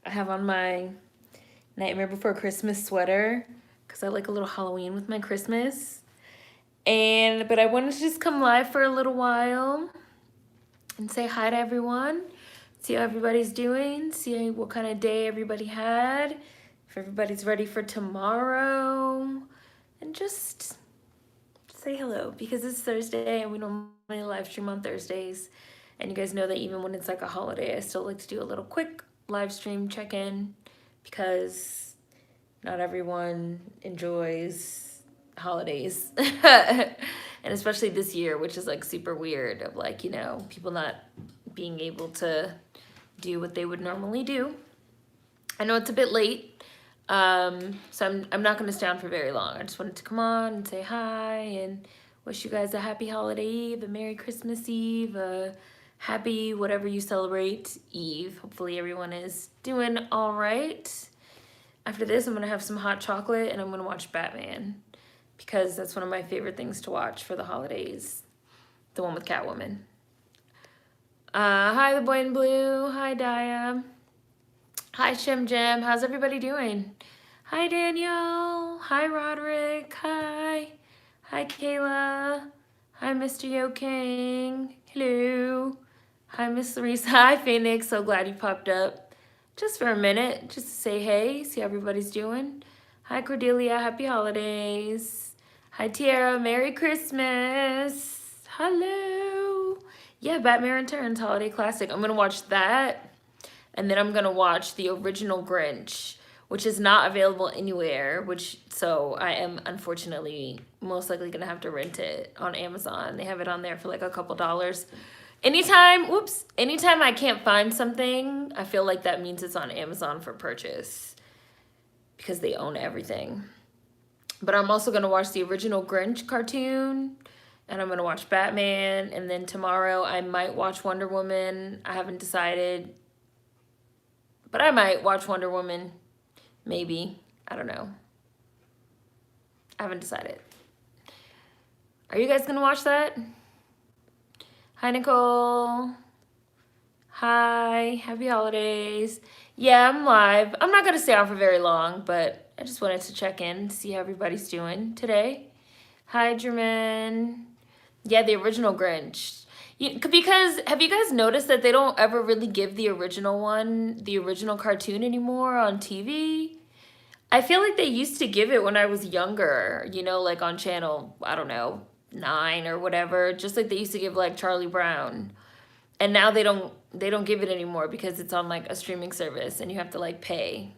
I have on my Nightmare Before Christmas sweater because I like a little Halloween with my Christmas. But I wanted to just come live for a little while and say hi to everyone, see how everybody's doing, see what kind of day everybody had, if everybody's ready for tomorrow, and just say hello because it's Thursday and we normally live stream on Thursdays. And you guys know that even when it's like a holiday, I still like to do a little quick live stream check-in because not everyone enjoys holidays. And especially this year, which is like super weird of like, you know, people not being able to do what they would normally do. I know it's a bit late, so I'm not going to stay on for very long. I just wanted to come on and say hi and wish you guys a happy holiday eve, a Merry Christmas Eve, a happy whatever you celebrate Eve. Hopefully everyone is doing all right. After this, I'm going to have some hot chocolate and I'm going to watch Batman because that's one of my favorite things to watch for the holidays. The one with Catwoman. Hi, the boy in blue. Hi, Daya. Hi, Shim Jim. How's everybody doing? Hi, Danielle. Hi, Roderick. Hi. Hi, Kayla. Hi, Mr. Yo King. Hello. Hi, Miss Lisa. Hi, Phoenix. So glad you popped up just for a minute, just to say hey, see how everybody's doing. Hi, Cordelia. Happy holidays. Hi, Tiara. Merry Christmas. Hello. Yeah, Batman Returns Holiday Classic. I'm going to watch that. And then I'm going to watch the original Grinch, which is not available anywhere, so I am unfortunately most likely going to have to rent it on Amazon. They have it on there for like a couple dollars. Anytime I can't find something, I feel like that means it's on Amazon for purchase because they own everything. But I'm also going to watch the original Grinch cartoon, and I'm going to watch Batman, and then tomorrow I might watch Wonder Woman. I haven't decided. But I might watch Wonder Woman, maybe. I don't know. I haven't decided. Are you guys going to watch that? Hi, Nicole. Hi. Happy holidays. Yeah, I'm live. I'm not going to stay on for very long, but I just wanted to check in, see how everybody's doing today. Hi, Jermaine. Yeah, the original Grinch. Because have you guys noticed that they don't ever really give the original one, the original cartoon anymore on TV? I feel like they used to give it when I was younger, you know, like on channel, I don't know, 9 or whatever, just like they used to give like Charlie Brown. And now they don't give it anymore because it's on like a streaming service and you have to like pay,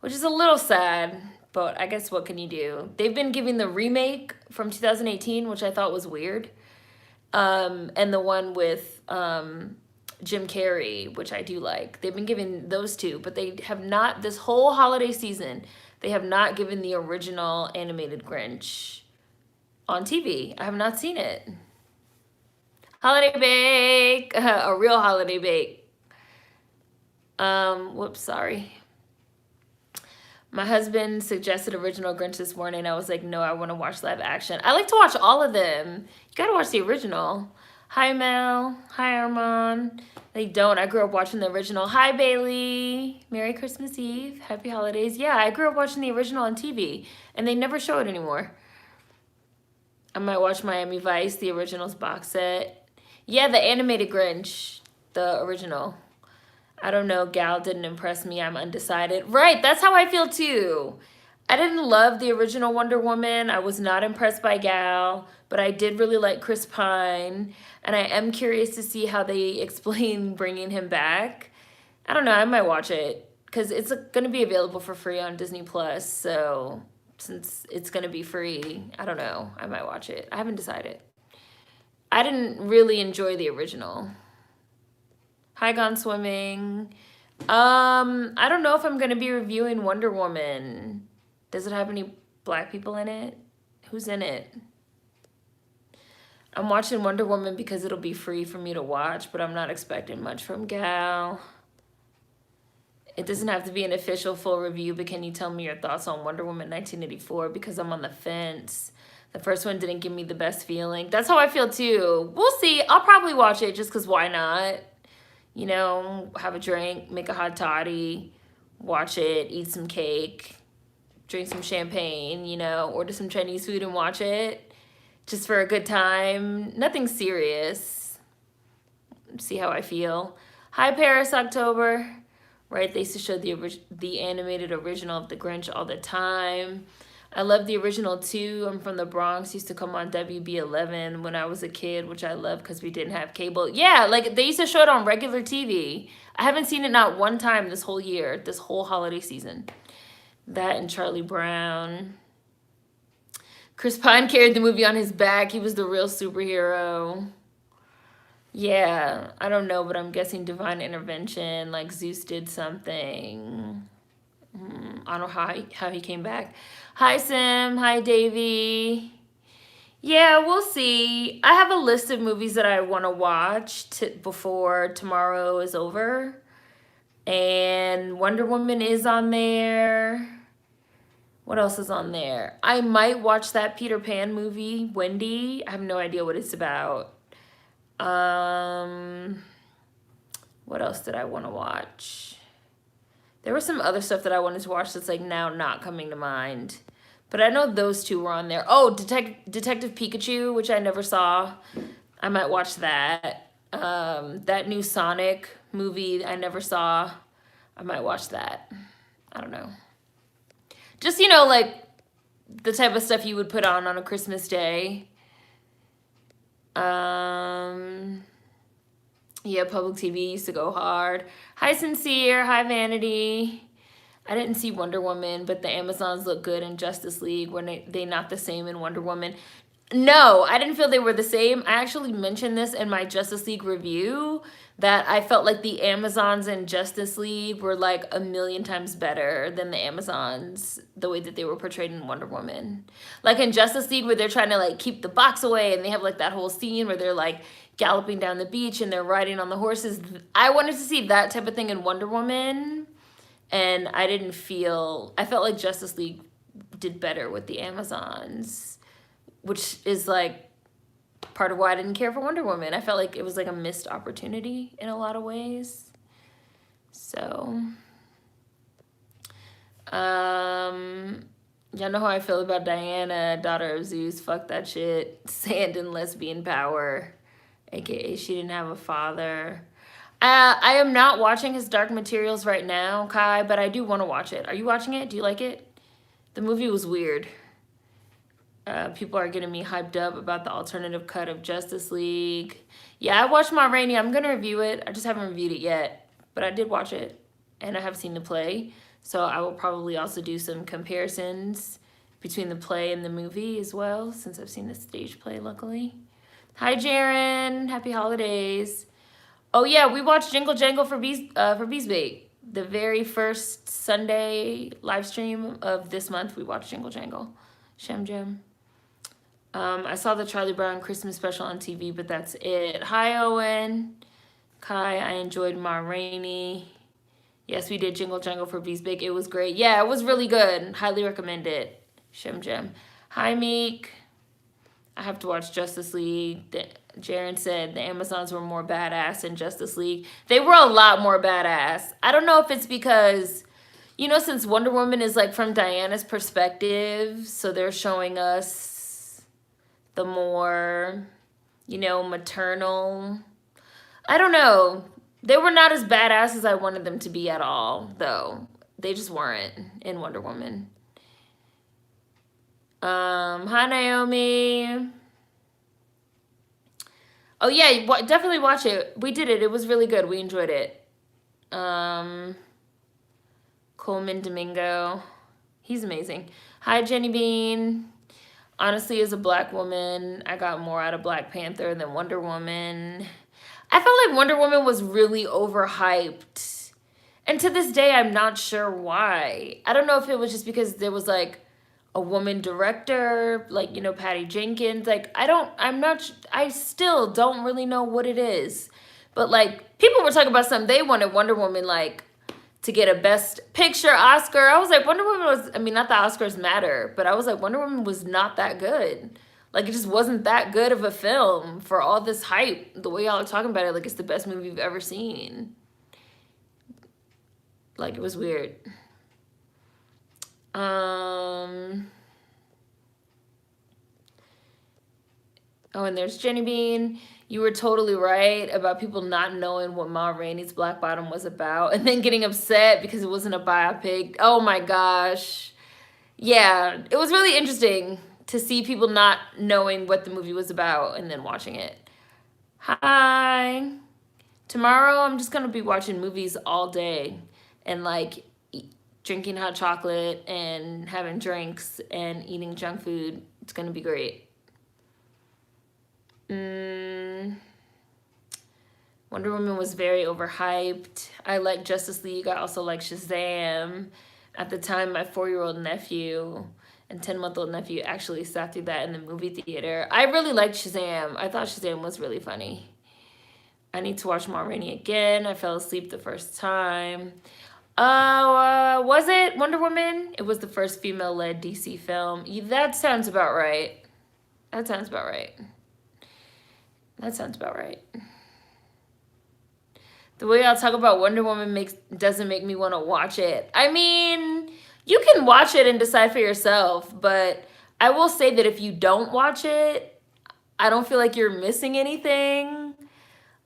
which is a little sad, but I guess what can you do? They've been giving the remake from 2018, which I thought was weird. And the one with Jim Carrey, which I do like. They've been giving those two, but they have not, this whole holiday season, they have not given the original animated Grinch on TV. I have not seen it. Holiday bake, a real holiday bake. Whoops, sorry. My husband suggested original Grinch this morning. I was like, no, I want to watch live action. I like to watch all of them. You got to watch the original. Hi, Mel. Hi, Armand. They don't. I grew up watching the original. Hi, Bailey. Merry Christmas Eve. Happy holidays. Yeah, I grew up watching the original on TV, and they never show it anymore. I might watch Miami Vice, the originals box set. Yeah, the animated Grinch, the original. I don't know, Gal didn't impress me, I'm undecided. Right, that's how I feel too. I didn't love the original Wonder Woman. I was not impressed by Gal, but I did really like Chris Pine. And I am curious to see how they explain bringing him back. I don't know, I might watch it because it's going to be available for free on Disney Plus. So since it's going to be free, I don't know, I might watch it. I haven't decided. I didn't really enjoy the original. Hi, Gone Swimming. I don't know if I'm going to be reviewing Wonder Woman. Does it have any black people in it? Who's in it? I'm watching Wonder Woman because it'll be free for me to watch, but I'm not expecting much from Gal. It doesn't have to be an official full review, but can you tell me your thoughts on Wonder Woman 1984? Because I'm on the fence. The first one didn't give me the best feeling. That's how I feel too. We'll see. I'll probably watch it just because why not? You know, have a drink, make a hot toddy, watch it, eat some cake, drink some champagne, you know, order some Chinese food and watch it just for a good time. Nothing serious. See how I feel. Hi, Paris, October. Right, they used to show the animated original of The Grinch all the time. I love the original too. I'm from the Bronx. Used to come on WB11 when I was a kid, which I love because we didn't have cable. Yeah, like they used to show it on regular TV. I haven't seen it not one time this whole year, this whole holiday season. That and Charlie Brown. Chris Pine carried the movie on his back. He was the real superhero. Yeah, I don't know, but I'm guessing divine intervention, like Zeus did something. I don't know how he came back. Hi, Sim. Hi, Davey. Yeah, we'll see. I have a list of movies that I want to watch before tomorrow is over. And Wonder Woman is on there. What else is on there? I might watch that Peter Pan movie, Wendy. I have no idea what it's about. What else did I want to watch? There was some other stuff that I wanted to watch that's like now not coming to mind. But I know those two were on there. Oh, Detective Pikachu, which I never saw. I might watch that. That new Sonic movie I never saw. I might watch that. I don't know. Just, you know, like the type of stuff you would put on a Christmas day. Yeah, public TV used to go hard. Hi, Sincere. Hi, Vanity. I didn't see Wonder Woman, but the Amazons look good in Justice League. Were they not the same in Wonder Woman? No, I didn't feel they were the same. I actually mentioned this in my Justice League review, that I felt like the Amazons in Justice League were like a million times better than the Amazons, the way that they were portrayed in Wonder Woman. Like in Justice League where they're trying to like keep the box away and they have like that whole scene where they're like galloping down the beach and they're riding on the horses. I wanted to see that type of thing in Wonder Woman, and I felt like Justice League did better with the Amazons, which is like part of why I didn't care for Wonder Woman. I felt like it was like a missed opportunity in a lot of ways. So, y'all know how I feel about Diana, daughter of Zeus. Fuck that shit. Sand and lesbian power. AKA she didn't have a father. I am not watching his Dark Materials right now, Kai, but I do want to watch it. Are you watching it? Do you like it? The movie was weird. People are getting me hyped up about the alternative cut of Justice League. Yeah, I watched Ma Rainey. I'm going to review it. I just haven't reviewed it yet. But I did watch it. And I have seen the play. So I will probably also do some comparisons between the play and the movie as well, since I've seen the stage play, luckily. Hi, Jaren. Happy holidays. Oh, yeah, we watched Jingle Jangle for Bees Bait. The very first Sunday live stream of this month, we watched Jingle Jangle. Shem Jim. I saw the Charlie Brown Christmas special on TV, but that's it. Hi, Owen. Kai, I enjoyed Ma Rainey. Yes, we did Jingle Jangle for Bees Big. It was great. Yeah, it was really good. Highly recommend it. Shem Jim. Hi, Meek. I have to watch Justice League. Jaren said the Amazons were more badass in Justice League. They were a lot more badass. I don't know if it's because, you know, since Wonder Woman is like from Diana's perspective, so they're showing us the more, you know, maternal. I don't know. They were not as badass as I wanted them to be at all, though. They just weren't in Wonder Woman. Hi, Naomi. Oh, yeah, definitely watch it. We did it. It was really good. We enjoyed it. Coleman Domingo. He's amazing. Hi, Jenny Bean. Honestly, as a black woman, I got more out of Black Panther than Wonder Woman. I felt like Wonder Woman was really overhyped. And to this day, I'm not sure why. I don't know if it was just because there was like a woman director, like, you know, Patty Jenkins. Like, I still don't really know what it is. But like, people were talking about something. They wanted Wonder Woman, like, to get a Best Picture Oscar. I was like, Wonder Woman was, I mean, not that Oscars matter, but I was like, Wonder Woman was not that good. Like, it just wasn't that good of a film for all this hype. The way y'all are talking about it, like, it's the best movie you've ever seen. Like, it was weird. Oh, and there's Jenny Bean. You were totally right about people not knowing what Ma Rainey's Black Bottom was about and then getting upset because it wasn't a biopic. Oh my gosh. Yeah, it was really interesting to see people not knowing what the movie was about and then watching it. Hi. Tomorrow I'm just going to be watching movies all day and like drinking hot chocolate and having drinks and eating junk food. It's going to be great. Wonder Woman was very overhyped. I like Justice League. I also like Shazam. At the time, my 4-year-old nephew and 10-month-old nephew actually sat through that in the movie theater. I really liked Shazam. I thought Shazam was really funny. I need to watch Ma Rainey again. I fell asleep the first time. Was it Wonder Woman? It was the first female-led DC film. That sounds about right. That sounds about right. That sounds about right. The way I'll talk about Wonder Woman doesn't make me want to watch it. I mean, you can watch it and decide for yourself, but I will say that if you don't watch it, I don't feel like you're missing anything.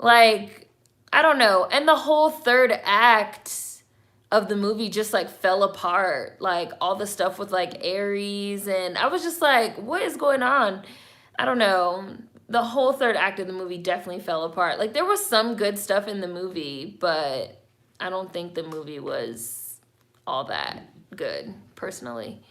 Like, I don't know. And the whole third act of the movie just like fell apart. Like all the stuff with like Ares, and I was just like, what is going on? I don't know. The whole third act of the movie definitely fell apart. Like, there was some good stuff in the movie, but I don't think the movie was all that good, personally.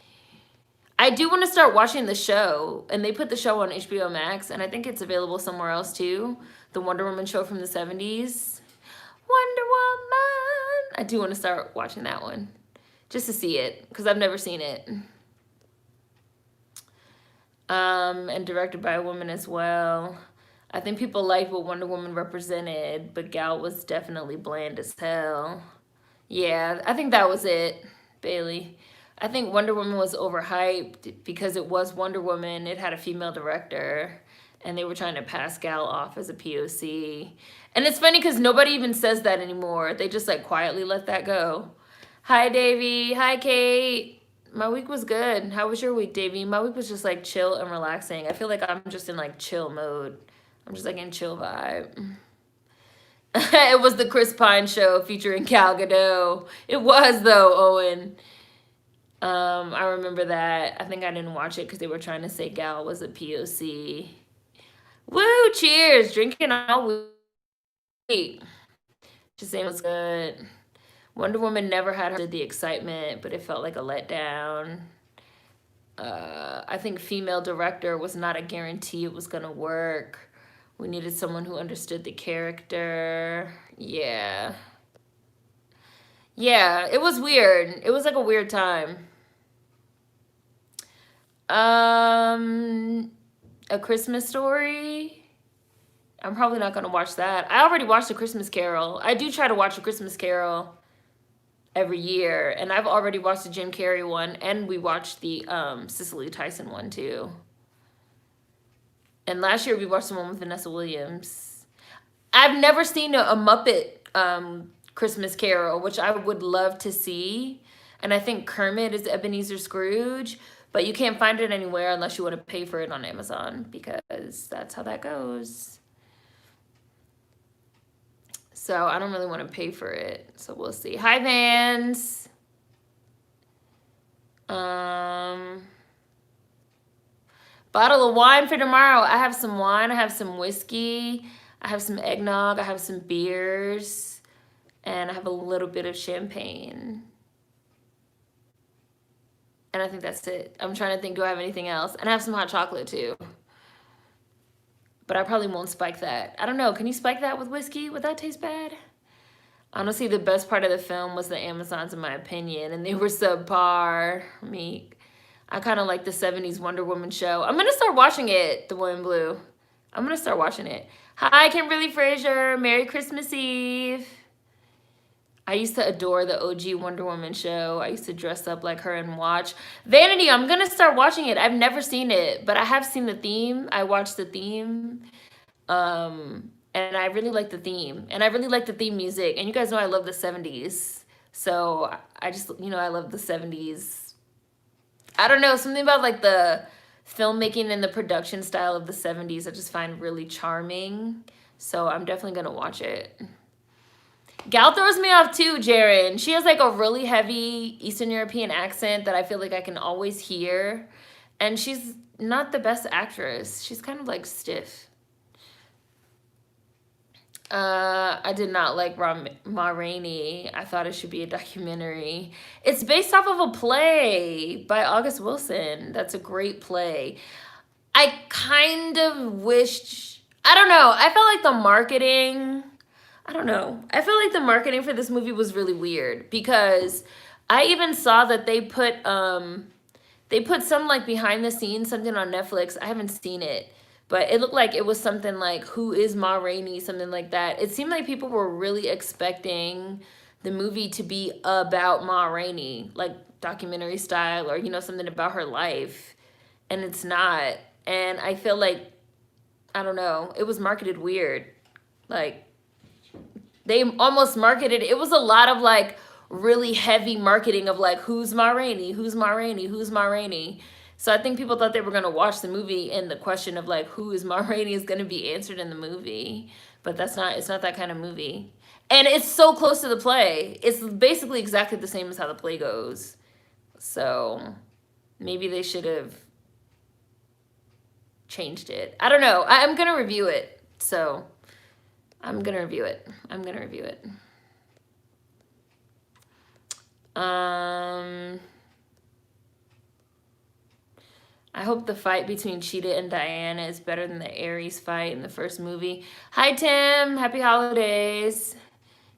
I do want to start watching the show, and they put the show on HBO Max, and I think it's available somewhere else, too. The Wonder Woman show from the 70s. Wonder Woman! I do want to start watching that one, just to see it, because I've never seen it. And directed by a woman as well. I think people liked what Wonder Woman represented, but Gal was definitely bland as hell. Yeah, I think that was it, Bailey. I think Wonder Woman was overhyped because it was Wonder Woman. It had a female director, and they were trying to pass Gal off as a POC. And it's funny because nobody even says that anymore. They just like quietly let that go. Hi, Davey. Hi, Kate. My week was good. How was your week, Davey? My week was just like chill and relaxing. I feel like I'm just in like chill mode. I'm just like in chill vibe. It was the Chris Pine show featuring Gal Gadot. It was though, Owen. I remember that. I think I didn't watch it because they were trying to say Gal was a POC. Woo! Cheers! Drinking all week. Shazam was good. Wonder Woman never had the excitement, but it felt like a letdown. I think female director was not a guarantee it was going to work. We needed someone who understood the character. Yeah. Yeah, it was weird. It was like a weird time. A Christmas Story. I'm probably not going to watch that. I already watched A Christmas Carol. I do try to watch A Christmas Carol every year, and I've already watched the Jim Carrey one, and we watched the Cicely Tyson one too. And last year we watched the one with Vanessa Williams. I've never seen a Muppet Christmas Carol, which I would love to see. And I think Kermit is Ebenezer Scrooge, but you can't find it anywhere unless you want to pay for it on Amazon, because that's how that goes. So I don't really want to pay for it. So we'll see. Hi, Vans. Bottle of wine for tomorrow. I have some wine. I have some whiskey. I have some eggnog. I have some beers. And I have a little bit of champagne. And I think that's it. I'm trying to think, do I have anything else? And I have some hot chocolate too. But I probably won't spike that. I don't know. Can you spike that with whiskey? Would that taste bad? Honestly, the best part of the film was the Amazons, in my opinion. And they were subpar. I kind of like the 70s Wonder Woman show. I'm going to start watching it, the one in blue. I'm going to start watching it. Hi, Kimberly Fraser. Merry Christmas Eve. I used to adore the OG Wonder Woman show. I used to dress up like her and watch. Vanity, I'm going to start watching it. I've never seen it, but I have seen the theme. I watched the theme. And I really like the theme. And I really like the theme music. And you guys know I love the 70s. So I just, I love the 70s. I don't know, something about like the filmmaking and the production style of the 70s I just find really charming. So I'm definitely gonna watch it. Gal throws me off too, Jaren. She has like a really heavy Eastern European accent that I feel like I can always hear. And she's not the best actress. She's kind of like stiff. I did not like Ma Rainey. I thought it should be a documentary. It's based off of a play by August Wilson. That's a great play. I kind of wished, I don't know. I felt like the marketing, I don't know. I feel like the marketing for this movie was really weird because I even saw that they put some like behind the scenes, something on Netflix. I haven't seen it, but it looked like it was something like Who is Ma Rainey, something like that. It seemed like people were really expecting the movie to be about Ma Rainey, like documentary style or, something about her life. And it's not. And I feel like, I don't know, it was marketed weird. Like, they almost marketed, it was a lot of like really heavy marketing of like, who's Ma Rainey, who's Ma Rainey, who's Ma Rainey. So I think people thought they were going to watch the movie and the question of like, who is Ma Rainey is going to be answered in the movie. But it's not that kind of movie. And it's so close to the play. It's basically exactly the same as how the play goes. So maybe they should have changed it. I don't know. I'm going to review it. So I'm going to review it. I hope the fight between Cheetah and Diana is better than the Ares fight in the first movie. Hi, Tim. Happy holidays.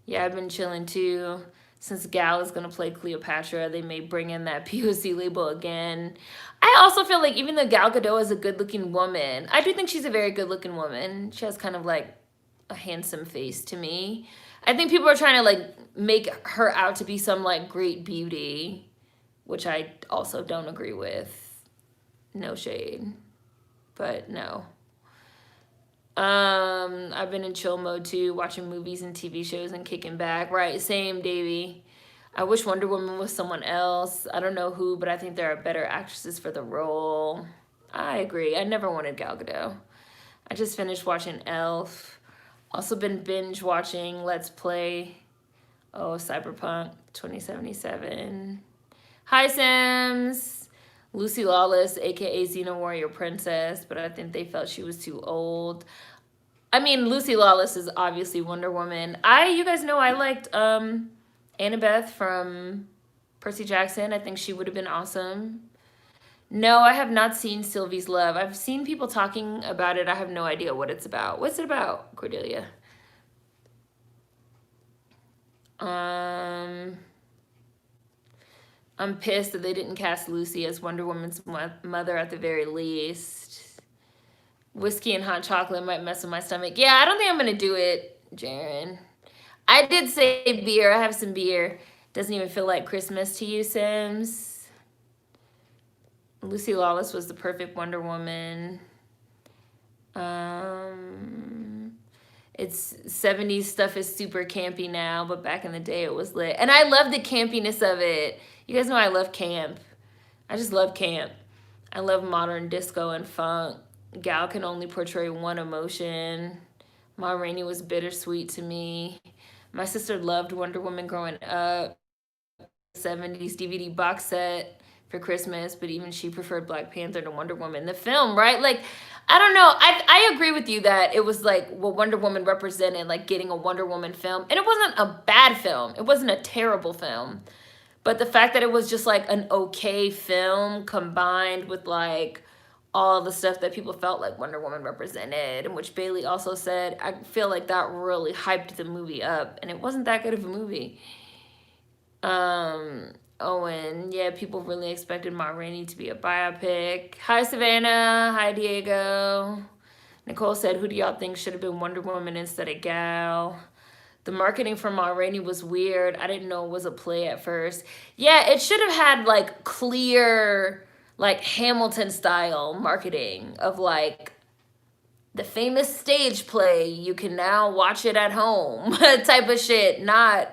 Yeah, I've been chilling too. Since Gal is going to play Cleopatra, they may bring in that POC label again. I also feel like even though Gal Gadot is a good-looking woman, I do think she's a very good-looking woman. She has kind of like a handsome face to me. I think people are trying to like make her out to be some like great beauty, which I also don't agree with. No shade, but no. I've been in chill mode too, watching movies and TV shows and kicking back. Right, same, Davey. I wish Wonder Woman was someone else. I don't know who, but I think there are better actresses for the role. I agree. I never wanted Gal Gadot. I just finished watching Elf. Also been binge watching Let's Play. Oh, Cyberpunk 2077. Hi, Sims. Lucy Lawless, aka Xena Warrior Princess, but I think they felt she was too old. I mean, Lucy Lawless is obviously Wonder Woman. You guys know I liked Annabeth from Percy Jackson. I think she would have been awesome. No, I have not seen Sylvie's Love. I've seen people talking about it. I have no idea what it's about. What's it about, Cordelia? I'm pissed that they didn't cast Lucy as Wonder Woman's mother at the very least. Whiskey and hot chocolate might mess with my stomach. Yeah, I don't think I'm going to do it, Jaren. I did say beer. I have some beer. Doesn't even feel like Christmas to you, Sims. Lucy Lawless was the perfect Wonder Woman. It's 70s stuff is super campy now, but back in the day it was lit. And I love the campiness of it. You guys know I love camp. I just love camp. I love modern disco and funk. Gal can only portray one emotion. Ma Rainey was bittersweet to me. My sister loved Wonder Woman growing up. 70s DVD box set for Christmas, but even she preferred Black Panther to Wonder Woman. The film, right? Like, I don't know. I agree with you that it was like what Wonder Woman represented, like getting a Wonder Woman film. And it wasn't a bad film. It wasn't a terrible film. But the fact that it was just like an okay film combined with like all the stuff that people felt like Wonder Woman represented, and which Bailey also said, I feel like that really hyped the movie up, and it wasn't that good of a movie. Owen, yeah, people really expected Ma Rainey to be a biopic. Hi, Savannah. Hi, Diego. Nicole said, who do y'all think should have been Wonder Woman instead of Gal? The marketing for Ma Rainey was weird. I didn't know it was a play at first. Yeah, it should have had like clear, like Hamilton style marketing of like the famous stage play. You can now watch it at home type of shit. Not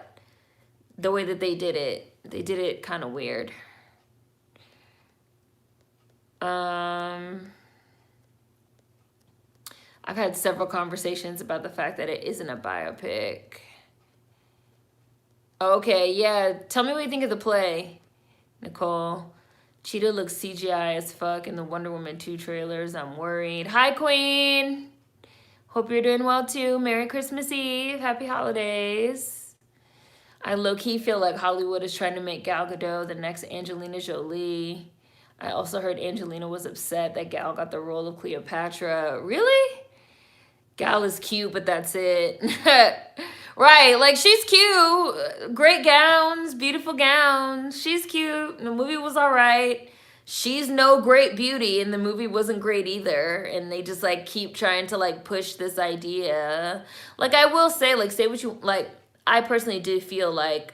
the way that they did it kind of weird. I've had several conversations about the fact that it isn't a biopic. Okay, yeah. Tell me what you think of the play, Nicole. Cheetah looks CGI as fuck in the Wonder Woman 2 trailers. I'm worried. Hi, Queen. Hope you're doing well, too. Merry Christmas Eve. Happy holidays. I low-key feel like Hollywood is trying to make Gal Gadot the next Angelina Jolie. I also heard Angelina was upset that Gal got the role of Cleopatra. Really? Gal is cute, but that's it. Right, like she's cute. Great gowns, beautiful gowns. She's cute. The movie was all right. She's no great beauty, and the movie wasn't great either. And they just like keep trying to like push this idea. Like I will say, like say what you like. I personally did feel like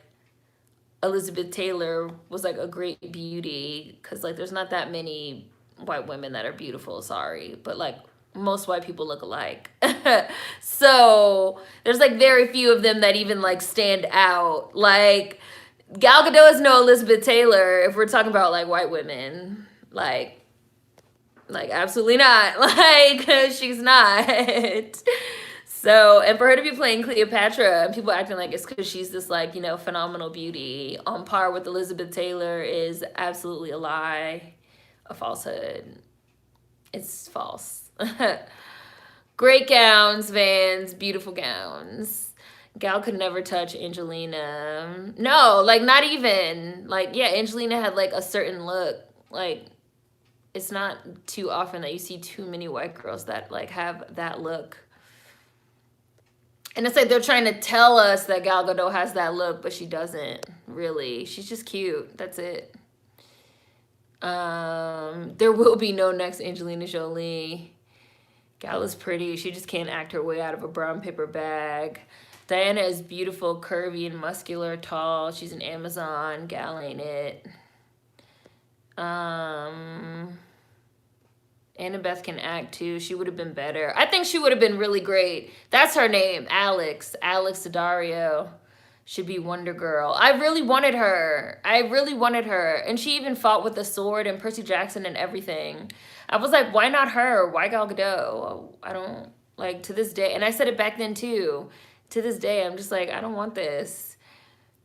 Elizabeth Taylor was like a great beauty because like there's not that many white women that are beautiful. Sorry, but like most white people look alike. So there's like very few of them that even like stand out. Like Gal Gadot is no Elizabeth Taylor if we're talking about like white women. Like absolutely not. Like she's not. So, and for her to be playing Cleopatra and people acting like it's because she's this like, you know, phenomenal beauty on par with Elizabeth Taylor is absolutely a lie, a falsehood. It's false. Great gowns, Vans, beautiful gowns. Gal could never touch Angelina. No, like not even. Like, yeah, Angelina had like a certain look. Like, it's not too often that you see too many white girls that like have that look. And it's like they're trying to tell us that Gal Gadot has that look, but she doesn't, really. She's just cute. That's it. There will be no next Angelina Jolie. Gal is pretty. She just can't act her way out of a brown paper bag. Diana is beautiful, curvy, and muscular, tall. She's an Amazon. Gal ain't it. Annabeth can act too. She would have been better. I think she would have been really great. That's her name, Alex. Alex Daddario should be Wonder Girl. I really wanted her. And she even fought with a sword and Percy Jackson and everything. I was like, why not her? Why Gal Gadot? I don't, like, to this day. And I said it back then too. To this day, I'm just like, I don't want this.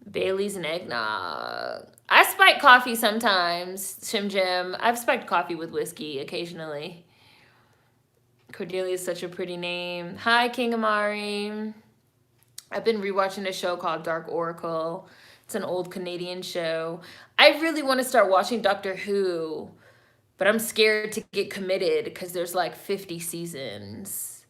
Bailey's and eggnog. I spike coffee sometimes, Shim Jim. I've spiked coffee with whiskey occasionally. Cordelia is such a pretty name. Hi, King Amari. I've been rewatching a show called Dark Oracle. It's an old Canadian show. I really want to start watching Doctor Who, but I'm scared to get committed because there's like 50 seasons.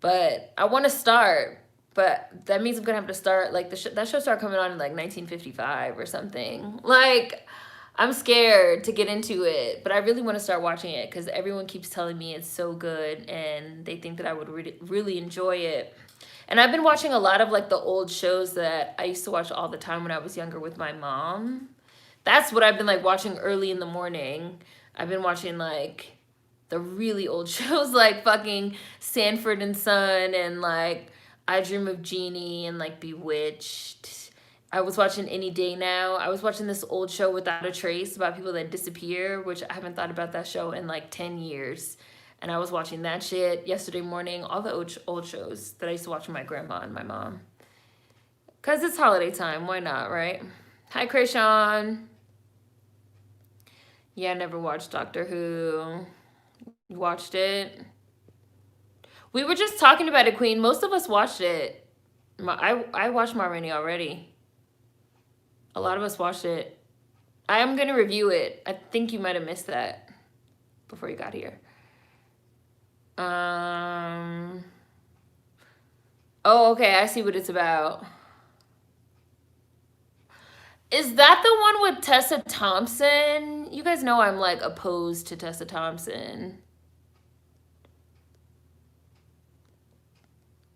But I want to start. But that means I'm going to have to start, like, that show started coming on in, like, 1955 or something. Like, I'm scared to get into it. But I really want to start watching it because everyone keeps telling me it's so good. And they think that I would really enjoy it. And I've been watching a lot of, like, the old shows that I used to watch all the time when I was younger with my mom. That's what I've been, like, watching early in the morning. I've been watching, like, the really old shows, like, fucking Sanford and Son and, like, I Dream of Jeannie and like Bewitched. I was watching Any Day Now. I was watching this old show Without a Trace about people that disappear, which I haven't thought about that show in like 10 years. And I was watching that shit yesterday morning. All the old shows that I used to watch with my grandma and my mom. Because it's holiday time. Why not, right? Hi, Krayshawn. Yeah, I never watched Doctor Who. You watched it? We were just talking about it, Queen. Most of us watched it. I watched Ma Rainey already. A lot of us watched it. I am going to review it. I think you might have missed that before you got here. Oh, okay. I see what it's about. Is that the one with Tessa Thompson? You guys know I'm like opposed to Tessa Thompson.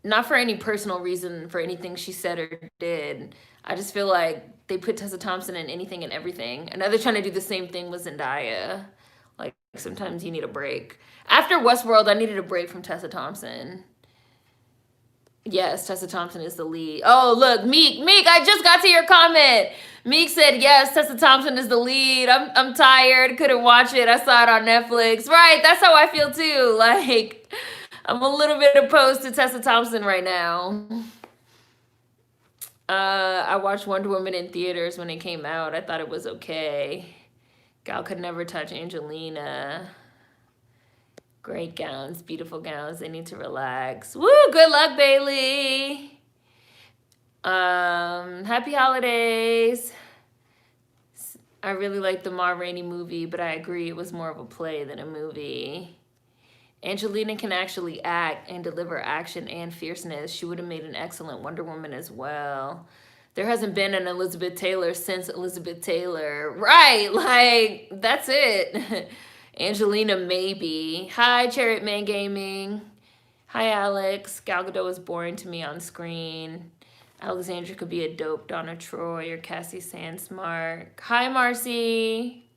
Not for any personal reason, for anything she said or did. I just feel like they put Tessa Thompson in anything and everything. And now they're trying to do the same thing with Zendaya. Like, sometimes you need a break. After Westworld, I needed a break from Tessa Thompson. Yes, Tessa Thompson is the lead. Oh, look, Meek, I just got to your comment. Meek said, yes, Tessa Thompson is the lead. I'm tired, couldn't watch it. I saw it on Netflix. Right, that's how I feel too. Like, I'm a little bit opposed to Tessa Thompson right now. I watched Wonder Woman in theaters when it came out. I thought it was okay. Gal could never touch Angelina. Great gowns, beautiful gowns. They need to relax. Woo, good luck, Bailey. Happy holidays. I really like the Ma Rainey movie, but I agree it was more of a play than a movie. Angelina can actually act and deliver action and fierceness. She would have made an excellent Wonder Woman as well. There hasn't been an Elizabeth Taylor since Elizabeth Taylor. Right, like, that's it. Angelina, maybe. Hi, Chariot Man Gaming. Hi, Alex. Gal Gadot is boring to me on screen. Alexandra could be a dope Donna Troy or Cassie Sandsmark. Hi, Marcy.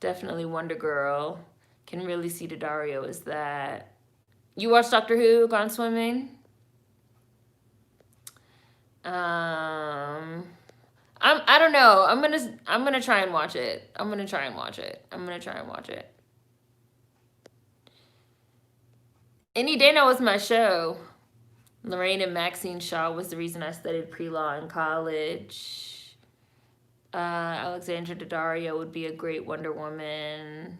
Definitely Wonder Girl. Can really see Daddario as that. You watch Doctor Who, Gone Swimming? I don't know. I'm gonna try and watch it. I'm gonna try and watch it. Any Day Now was my show. Lorraine and Maxine Shaw was the reason I studied pre-law in college. Alexandra Daddario would be a great Wonder Woman.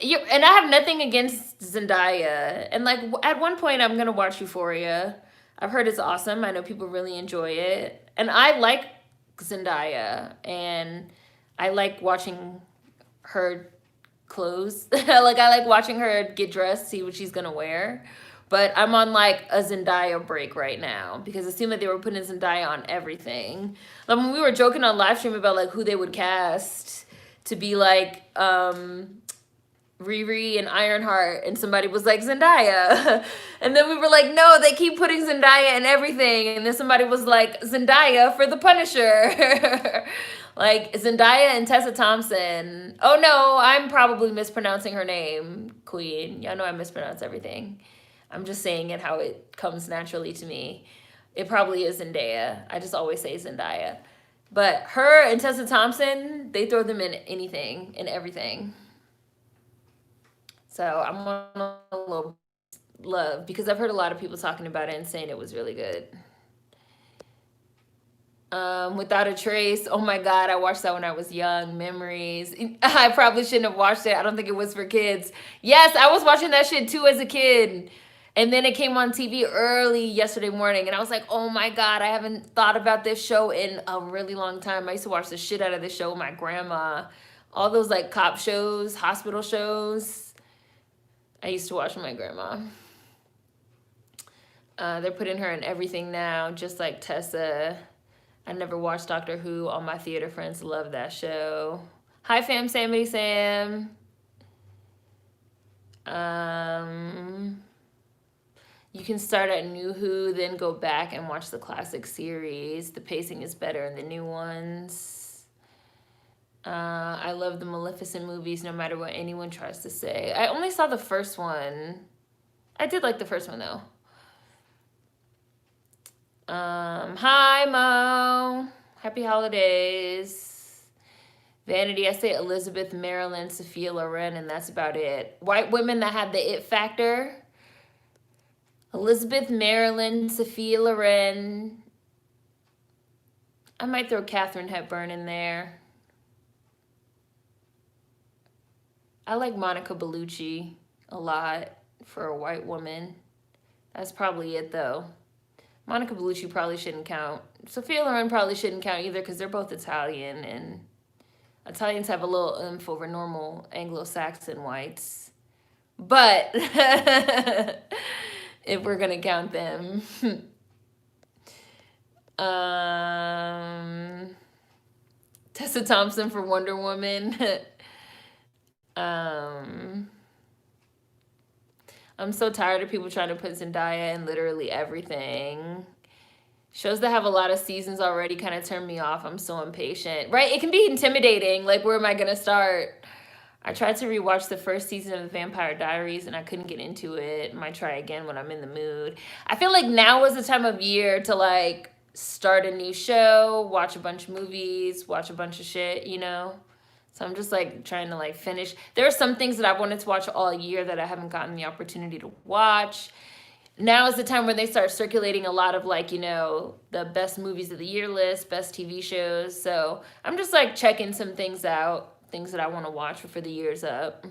And I have nothing against Zendaya. And like at one point I'm gonna watch Euphoria. I've heard it's awesome. I know people really enjoy it. And I like Zendaya. And I like watching her clothes. Like I like watching her get dressed, see what she's gonna wear. But I'm on like a Zendaya break right now because it seemed like they were putting Zendaya on everything. Like when we were joking on live stream about like who they would cast to be like Riri and Ironheart, and somebody was like Zendaya. And then we were like, no, they keep putting Zendaya in everything. And then somebody was like, Zendaya for the Punisher. Like Zendaya and Tessa Thompson. Oh no, I'm probably mispronouncing her name, Queen. Y'all know I mispronounce everything. I'm just saying it how it comes naturally to me. It probably is Zendaya. I just always say Zendaya. But her and Tessa Thompson, they throw them in anything and everything. So I'm on a little love because I've heard a lot of people talking about it and saying it was really good. Without a Trace, oh my God, I watched that when I was young. Memories. I probably shouldn't have watched it. I don't think it was for kids. Yes, I was watching that shit too as a kid. And then it came on TV early yesterday morning. And I was like, oh my God, I haven't thought about this show in a really long time. I used to watch the shit out of this show with my grandma. All those like cop shows, hospital shows. I used to watch with my grandma. They're putting her in everything now, just like Tessa. I never watched Doctor Who. All my theater friends love that show. Hi, fam, Sammy Sam. You can start at New Who, then go back and watch the classic series. The pacing is better in the new ones. I love the Maleficent movies, no matter what anyone tries to say. I only saw the first one. I did like the first one, though. Hi, Mo. Happy holidays. Vanity, I say Elizabeth, Marilyn, Sophia Loren, and that's about it. White women that had the it factor. Elizabeth, Marilyn, Sophia Loren. I might throw Katharine Hepburn in there. I like Monica Bellucci a lot for a white woman. That's probably it, though. Monica Bellucci probably shouldn't count. Sophia Loren probably shouldn't count either because they're both Italian, and Italians have a little oomph over normal Anglo-Saxon whites. But if we're going to count them. Tessa Thompson for Wonder Woman. I'm so tired of people trying to put Zendaya in literally everything. Shows that have a lot of seasons already kind of turn me off. I'm so impatient. Right? It can be intimidating. Like, where am I going to start? I tried to rewatch the first season of The Vampire Diaries and I couldn't get into it. Might try again when I'm in the mood. I feel like now is the time of year to like start a new show, watch a bunch of movies, watch a bunch of shit, you know? So I'm just like trying to like finish. There are some things that I've wanted to watch all year that I haven't gotten the opportunity to watch. Now is the time when they start circulating a lot of like, you know, the best movies of the year list, best TV shows. So I'm just like checking some things out, things that I want to watch before the year's up.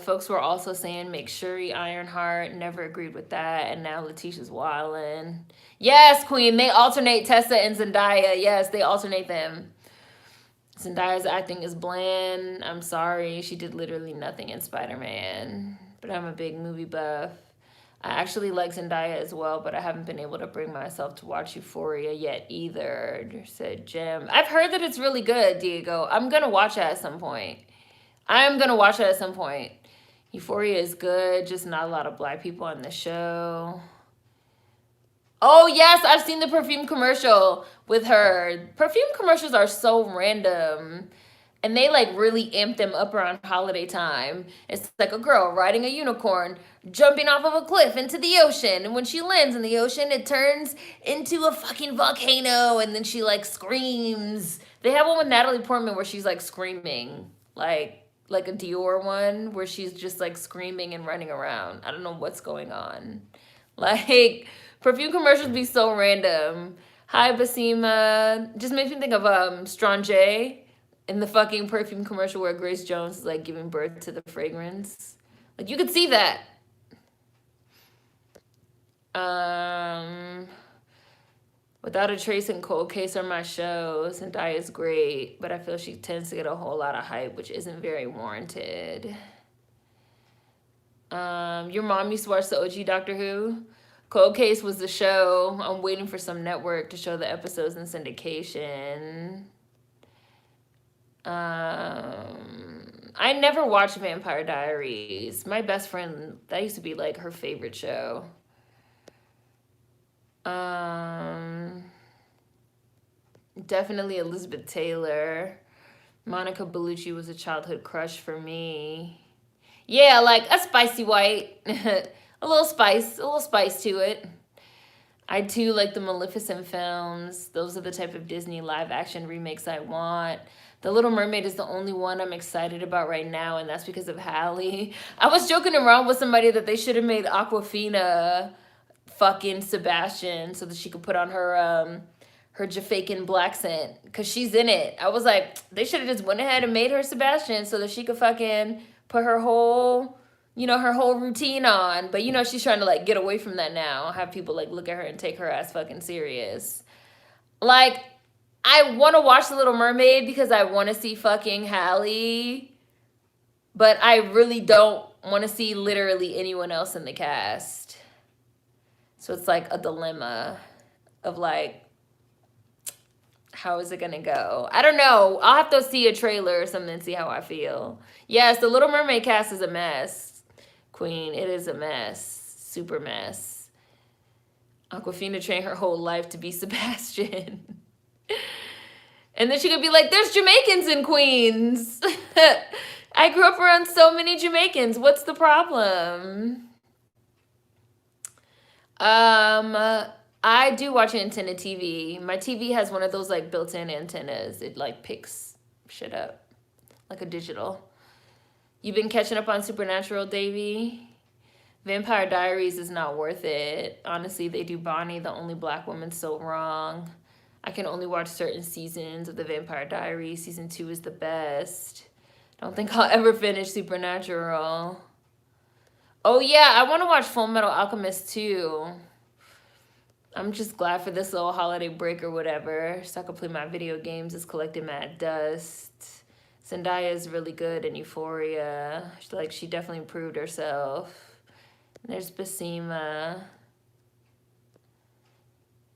Folks were also saying make Shuri Ironheart. Never agreed with that. And now Letitia's wildin'. Yes, Queen. They alternate Tessa and Zendaya. Yes, they alternate them. Zendaya's acting is bland. I'm sorry. She did literally nothing in Spider-Man. But I'm a big movie buff. I actually like Zendaya as well, but I haven't been able to bring myself to watch Euphoria yet either. Said Jem. I've heard that it's really good, Diego. I'm going to watch it at some point. Euphoria is good, just not a lot of black people on the show. Oh, yes, I've seen the Perfume commercial with her. Perfume commercials are so random. And they like really amp them up around holiday time. It's like a girl riding a unicorn, jumping off of a cliff into the ocean. And when she lands in the ocean, it turns into a fucking volcano. And then she like screams. They have one with Natalie Portman where she's like screaming. Like a Dior one where she's just like screaming and running around. I don't know what's going on. Like, Perfume commercials be so random. Hi, Basima. Just makes me think of Strange in the fucking Perfume commercial where Grace Jones is like giving birth to the fragrance. Like, you could see that. Without a Trace and Cold Case are my shows. Zendaya is great, but I feel she tends to get a whole lot of hype, which isn't very warranted. Your mom used to watch the OG Doctor Who. Cold Case was the show. I'm waiting for some network to show the episodes in syndication. I never watched Vampire Diaries. My best friend, that used to be like her favorite show. Definitely Elizabeth Taylor. Monica Bellucci was a childhood crush for me. Yeah, like a spicy white. a little spice to it. I too like the Maleficent films. Those are the type of Disney live action remakes I want. The Little Mermaid is the only one I'm excited about right now, and that's because of Halle. I was joking around with somebody that they should have made Awkwafina fucking Sebastian so that she could put on her Jafaican black scent because she's in it. I was like, they should have just went ahead and made her Sebastian so that she could fucking put her whole, you know, her whole routine on. But, you know, she's trying to, like, get away from that now. Have people, like, look at her and take her ass fucking serious. Like, I want to watch The Little Mermaid because I want to see fucking Halle. But I really don't want to see literally anyone else in the cast. So it's, like, a dilemma of, like, how is it going to go? I don't know. I'll have to see a trailer or something and see how I feel. Yes, the Little Mermaid cast is a mess. Queen, it is a mess. Super mess. Awkwafina trained her whole life to be Sebastian. And then she could be like, there's Jamaicans in Queens. I grew up around so many Jamaicans. What's the problem? I do watch antenna TV. My TV has one of those like built-in antennas. It like picks shit up like a digital. You've been catching up on Supernatural, Davey? Vampire Diaries is not worth it. Honestly, they do Bonnie, the only black woman, so wrong. I can only watch certain seasons of the Vampire Diaries. Season 2 is the best. Don't think I'll ever finish Supernatural. Oh yeah, I want to watch Full Metal Alchemist too. I'm just glad for this little holiday break or whatever, so I can play my video games. It's collecting mad dust. Zendaya is really good in Euphoria. She definitely improved herself. And there's Basima.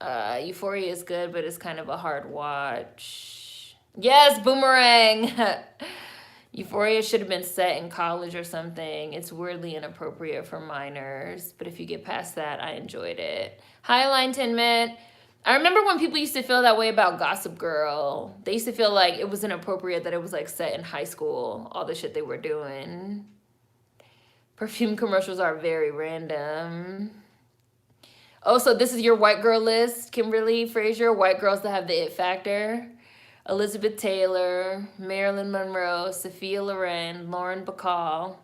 Euphoria is good, but it's kind of a hard watch. Yes, Boomerang! Euphoria should have been set in college or something. It's weirdly inappropriate for minors, but if you get past that, I enjoyed it. Hi, Line 10 Mint. I remember when people used to feel that way about Gossip Girl. They used to feel like it was inappropriate that it was like set in high school, all the shit they were doing. Perfume commercials are very random. Oh, so this is your white girl list, Kimberly Frazier. White girls that have the it factor. Elizabeth Taylor, Marilyn Monroe, Sophia Loren, Lauren Bacall,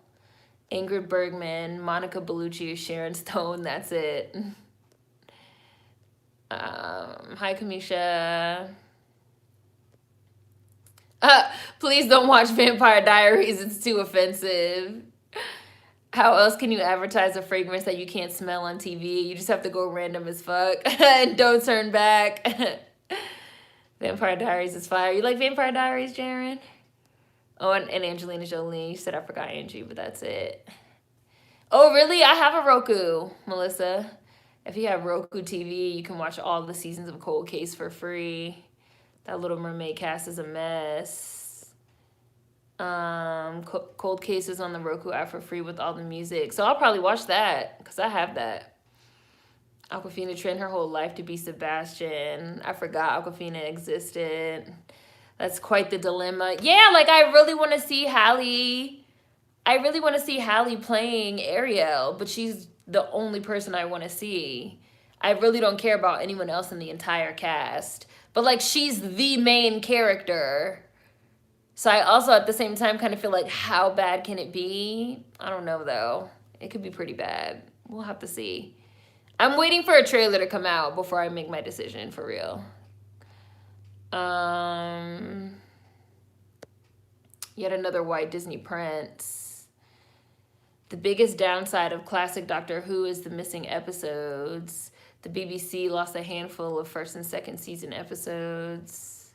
Ingrid Bergman, Monica Bellucci, Sharon Stone. That's it. Hi, Kamisha. Please don't watch Vampire Diaries. It's too offensive. How else can you advertise a fragrance that you can't smell on TV? You just have to go random as fuck. And don't turn back. Vampire Diaries is fire. You like Vampire Diaries, Jaren? Oh, and Angelina Jolie. You said I forgot Angie, but that's it. Oh, really? I have a Roku, Melissa. If you have Roku TV, you can watch all the seasons of Cold Case for free. That Little Mermaid cast is a mess. Cold Case is on the Roku app for free with all the music. So I'll probably watch that because I have that. Awkwafina trained her whole life to be Sebastian. I forgot Awkwafina existed. That's quite the dilemma. Yeah, like I really want to see Halle. I really want to see Halle playing Ariel, but she's the only person I want to see. I really don't care about anyone else in the entire cast. But like she's the main character. So I also at the same time kind of feel like how bad can it be? I don't know though. It could be pretty bad. We'll have to see. I'm waiting for a trailer to come out before I make my decision for real. Yet another white Disney prince. The biggest downside of classic Doctor Who is the missing episodes. The BBC lost a handful of first and second season episodes.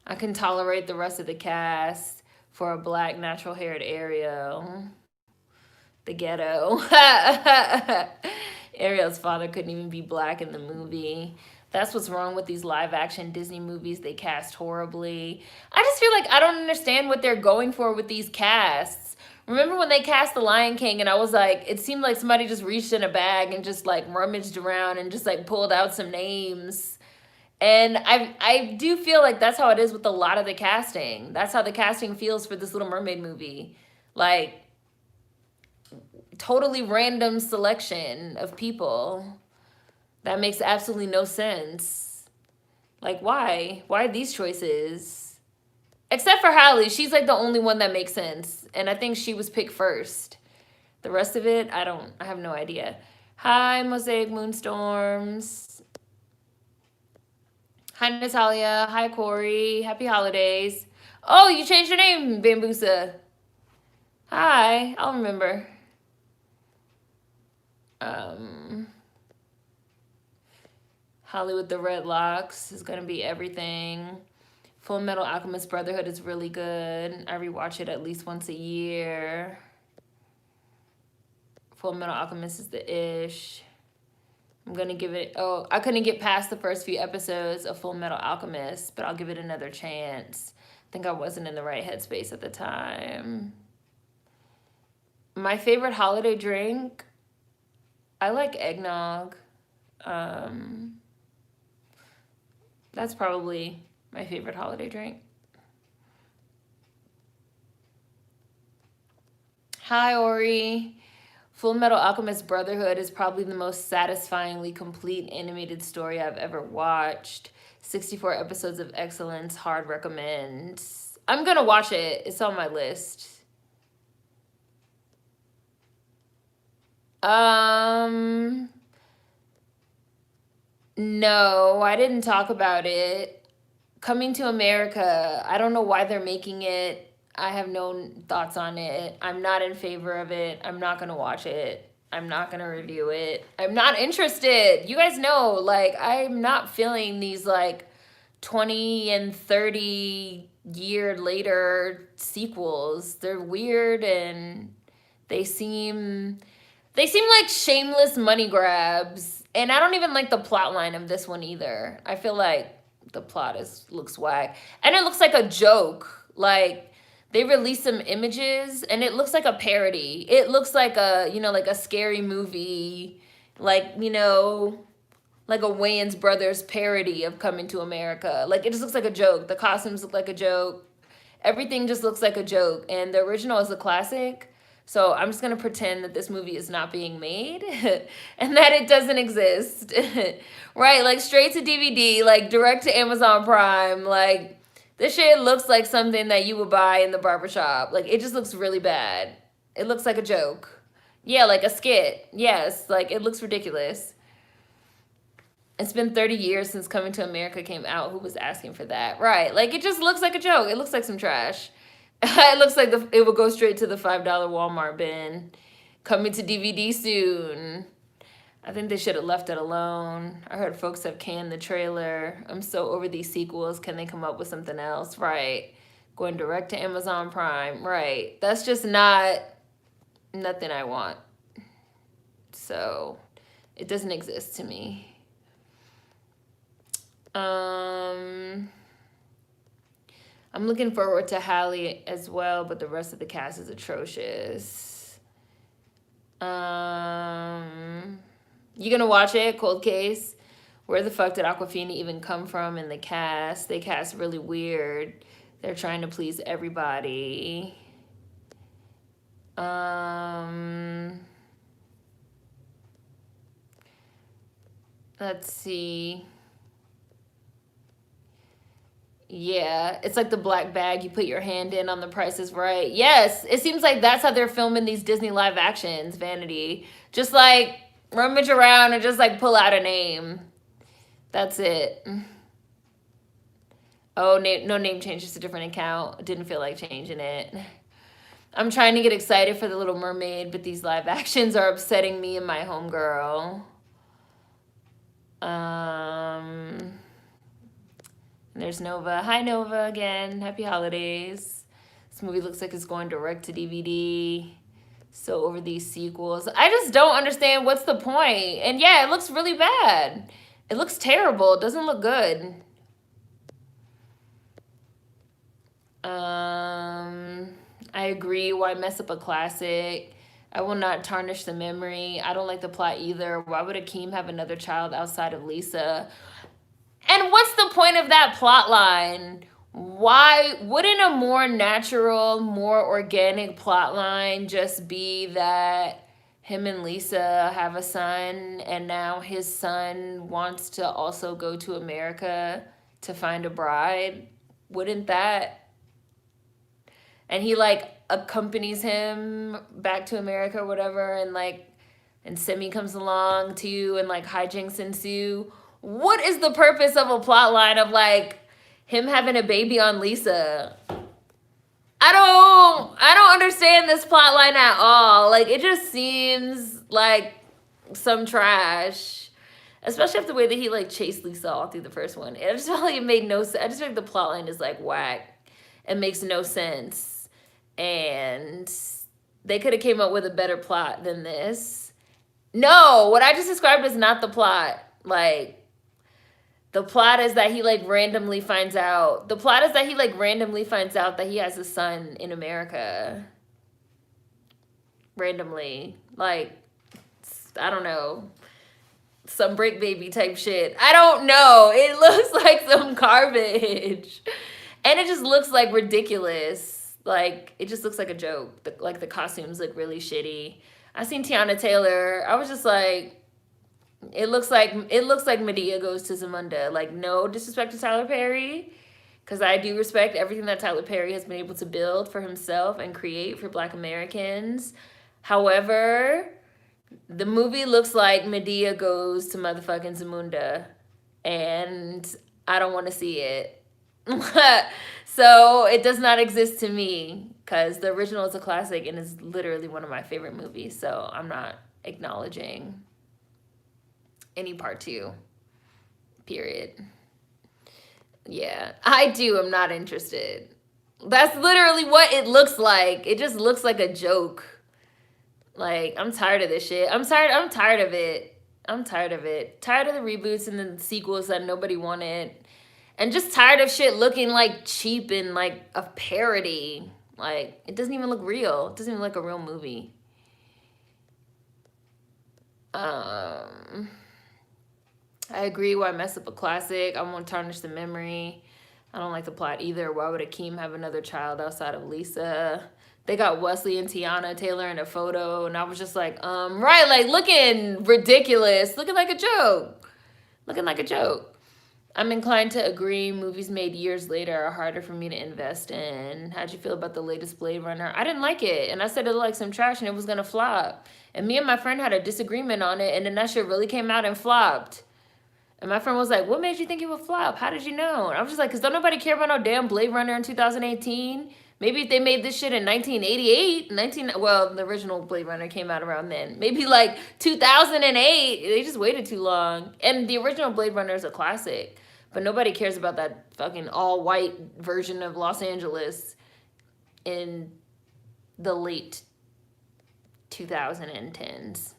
I can tolerate the rest of the cast for a black natural-haired Ariel. The ghetto. Ariel's father couldn't even be black in the movie. That's what's wrong with these live-action Disney movies. They cast horribly. I just feel like I don't understand what they're going for with these casts. Remember when they cast The Lion King and I was like, it seemed like somebody just reached in a bag and just like rummaged around and just like pulled out some names. And I do feel like that's how it is with a lot of the casting. That's how the casting feels for this Little Mermaid movie. Like, totally random selection of people. That makes absolutely no sense. Like, why? Why these choices? Except for Halle. She's like the only one that makes sense. And I think she was picked first. The rest of it, I have no idea. Hi, Mosaic Moonstorms. Hi, Natalia. Hi, Corey. Happy holidays. Oh, you changed your name, Bambusa. Hi, I'll remember. Holly with the red locks is gonna be everything. Full Metal Alchemist Brotherhood is really good. I rewatch it at least once a year. Full Metal Alchemist is the ish. I'm gonna give it, oh, I couldn't get past the first few episodes of Full Metal Alchemist, but I'll give it another chance. I think I wasn't in the right headspace at the time. My favorite holiday drink, I like eggnog. That's probably my favorite holiday drink. Hi, Ori. Full Metal Alchemist Brotherhood is probably the most satisfyingly complete animated story I've ever watched. 64 episodes of excellence, hard recommend. I'm gonna watch it. It's on my list. No, I didn't talk about it. Coming to America, I don't know why they're making it. I have no thoughts on it. I'm not in favor of it. I'm not gonna watch it. I'm not gonna review it. I'm not interested. You guys know, like, I'm not feeling these like 20 and 30 year later sequels. They're weird and they seem like shameless money grabs. And I don't even like the plot line of this one either. I feel like the plot looks whack. And it looks like a joke. Like, they released some images and it looks like a parody. It looks like a, like a scary movie. Like, like a Wayans Brothers parody of Coming to America. Like, it just looks like a joke. The costumes look like a joke. Everything just looks like a joke. And the original is a classic. So I'm just going to pretend that this movie is not being made and that it doesn't exist. Right? Like, straight to DVD, like, direct to Amazon Prime. Like, this shit looks like something that you would buy in the barbershop. Like, it just looks really bad. It looks like a joke. Yeah, like a skit. Yes, like, it looks ridiculous. It's been 30 years since Coming to America came out. Who was asking for that? Right. Like, it just looks like a joke. It looks like some trash. It looks like it will go straight to the $5 Walmart bin. Coming to DVD soon. I think they should have left it alone. I heard folks have canned the trailer. I'm so over these sequels. Can they come up with something else? Right. Going direct to Amazon Prime. Right. That's just nothing I want. So, it doesn't exist to me. I'm looking forward to Halle as well, but the rest of the cast is atrocious. You gonna watch it? Cold Case? Where the fuck did Awkwafina even come from in the cast? They cast really weird. They're trying to please everybody. Let's see. Yeah, it's like the black bag you put your hand in on The Price is Right. Yes, it seems like that's how they're filming these Disney live actions, Vanity. Just like rummage around and just like pull out a name. That's it. Oh, no name change, just a different account. Didn't feel like changing it. I'm trying to get excited for The Little Mermaid, but these live actions are upsetting me and my homegirl. There's Nova. Hi, Nova, again. Happy holidays. This movie looks like it's going direct to DVD. So over these sequels. I just don't understand what's the point. And yeah, it looks really bad. It looks terrible. It doesn't look good. I agree. Why mess up a classic? I will not tarnish the memory. I don't like the plot either. Why would Akeem have another child outside of Lisa? And what's the point of that plot line? Why wouldn't a more natural, more organic plot line just be that him and Lisa have a son and now his son wants to also go to America to find a bride? Wouldn't that? And he like accompanies him back to America or whatever, and Simi comes along too, and like hijinks ensue. What is the purpose of a plot line of like him having a baby on Lisa? I don't understand this plot line at all. Like, it just seems like some trash. Especially after the way that he like chased Lisa all through the first one. I just felt like it made no sense. I just feel like the plot line is like whack. It makes no sense. And they could have came up with a better plot than this. No, what I just described is not the plot. Like, the plot is that he like randomly finds out. The plot is that he like randomly finds out that he has a son in America. Randomly. Like, I don't know. Some break baby type shit. I don't know. It looks like some garbage. And it just looks like ridiculous. Like, it just looks like a joke. The costumes look really shitty. I seen Tiana Taylor. I was just like, it looks like Medea goes to Zamunda. Like, no disrespect to Tyler Perry, because I do respect everything that Tyler Perry has been able to build for himself and create for Black Americans. However, the movie looks like Medea goes to motherfucking Zamunda, and I don't want to see it. So it does not exist to me, because the original is a classic and is literally one of my favorite movies. So I'm not acknowledging any part 2, period. Yeah, I'm not interested. That's literally what it looks like. It just looks like a joke. Like, I'm tired of this shit. I'm tired of it. Tired of the reboots and the sequels that nobody wanted. And just tired of shit looking like cheap and like a parody. Like, it doesn't even look real. It doesn't even look like a real movie. I agree. Why mess up a classic? I won't tarnish the memory. I don't like the plot either. Why would Akeem have another child outside of Lisa? They got Wesley and Tiana Taylor in a photo, and I was just like, right, like looking ridiculous, looking like a joke, looking like a joke. I'm inclined to agree. Movies made years later are harder for me to invest in. How'd you feel about the latest Blade Runner? I didn't like it, and I said it looked like some trash and it was gonna flop. And me and my friend had a disagreement on it, and then that shit really came out and flopped. And my friend was like, what made you think it would flop? How did you know? And I was just like, because don't nobody care about no damn Blade Runner in 2018. Maybe if they made this shit in 1988, well, the original Blade Runner came out around then. Maybe like 2008. They just waited too long. And the original Blade Runner is a classic. But nobody cares about that fucking all-white version of Los Angeles in the late 2010s.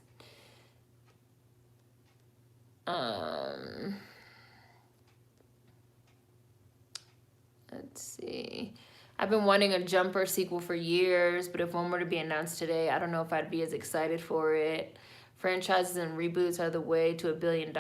Let's see. I've been wanting a Jumper sequel for years, but if one were to be announced today, I don't know if I'd be as excited for it. Franchises and reboots are the way to $1 billion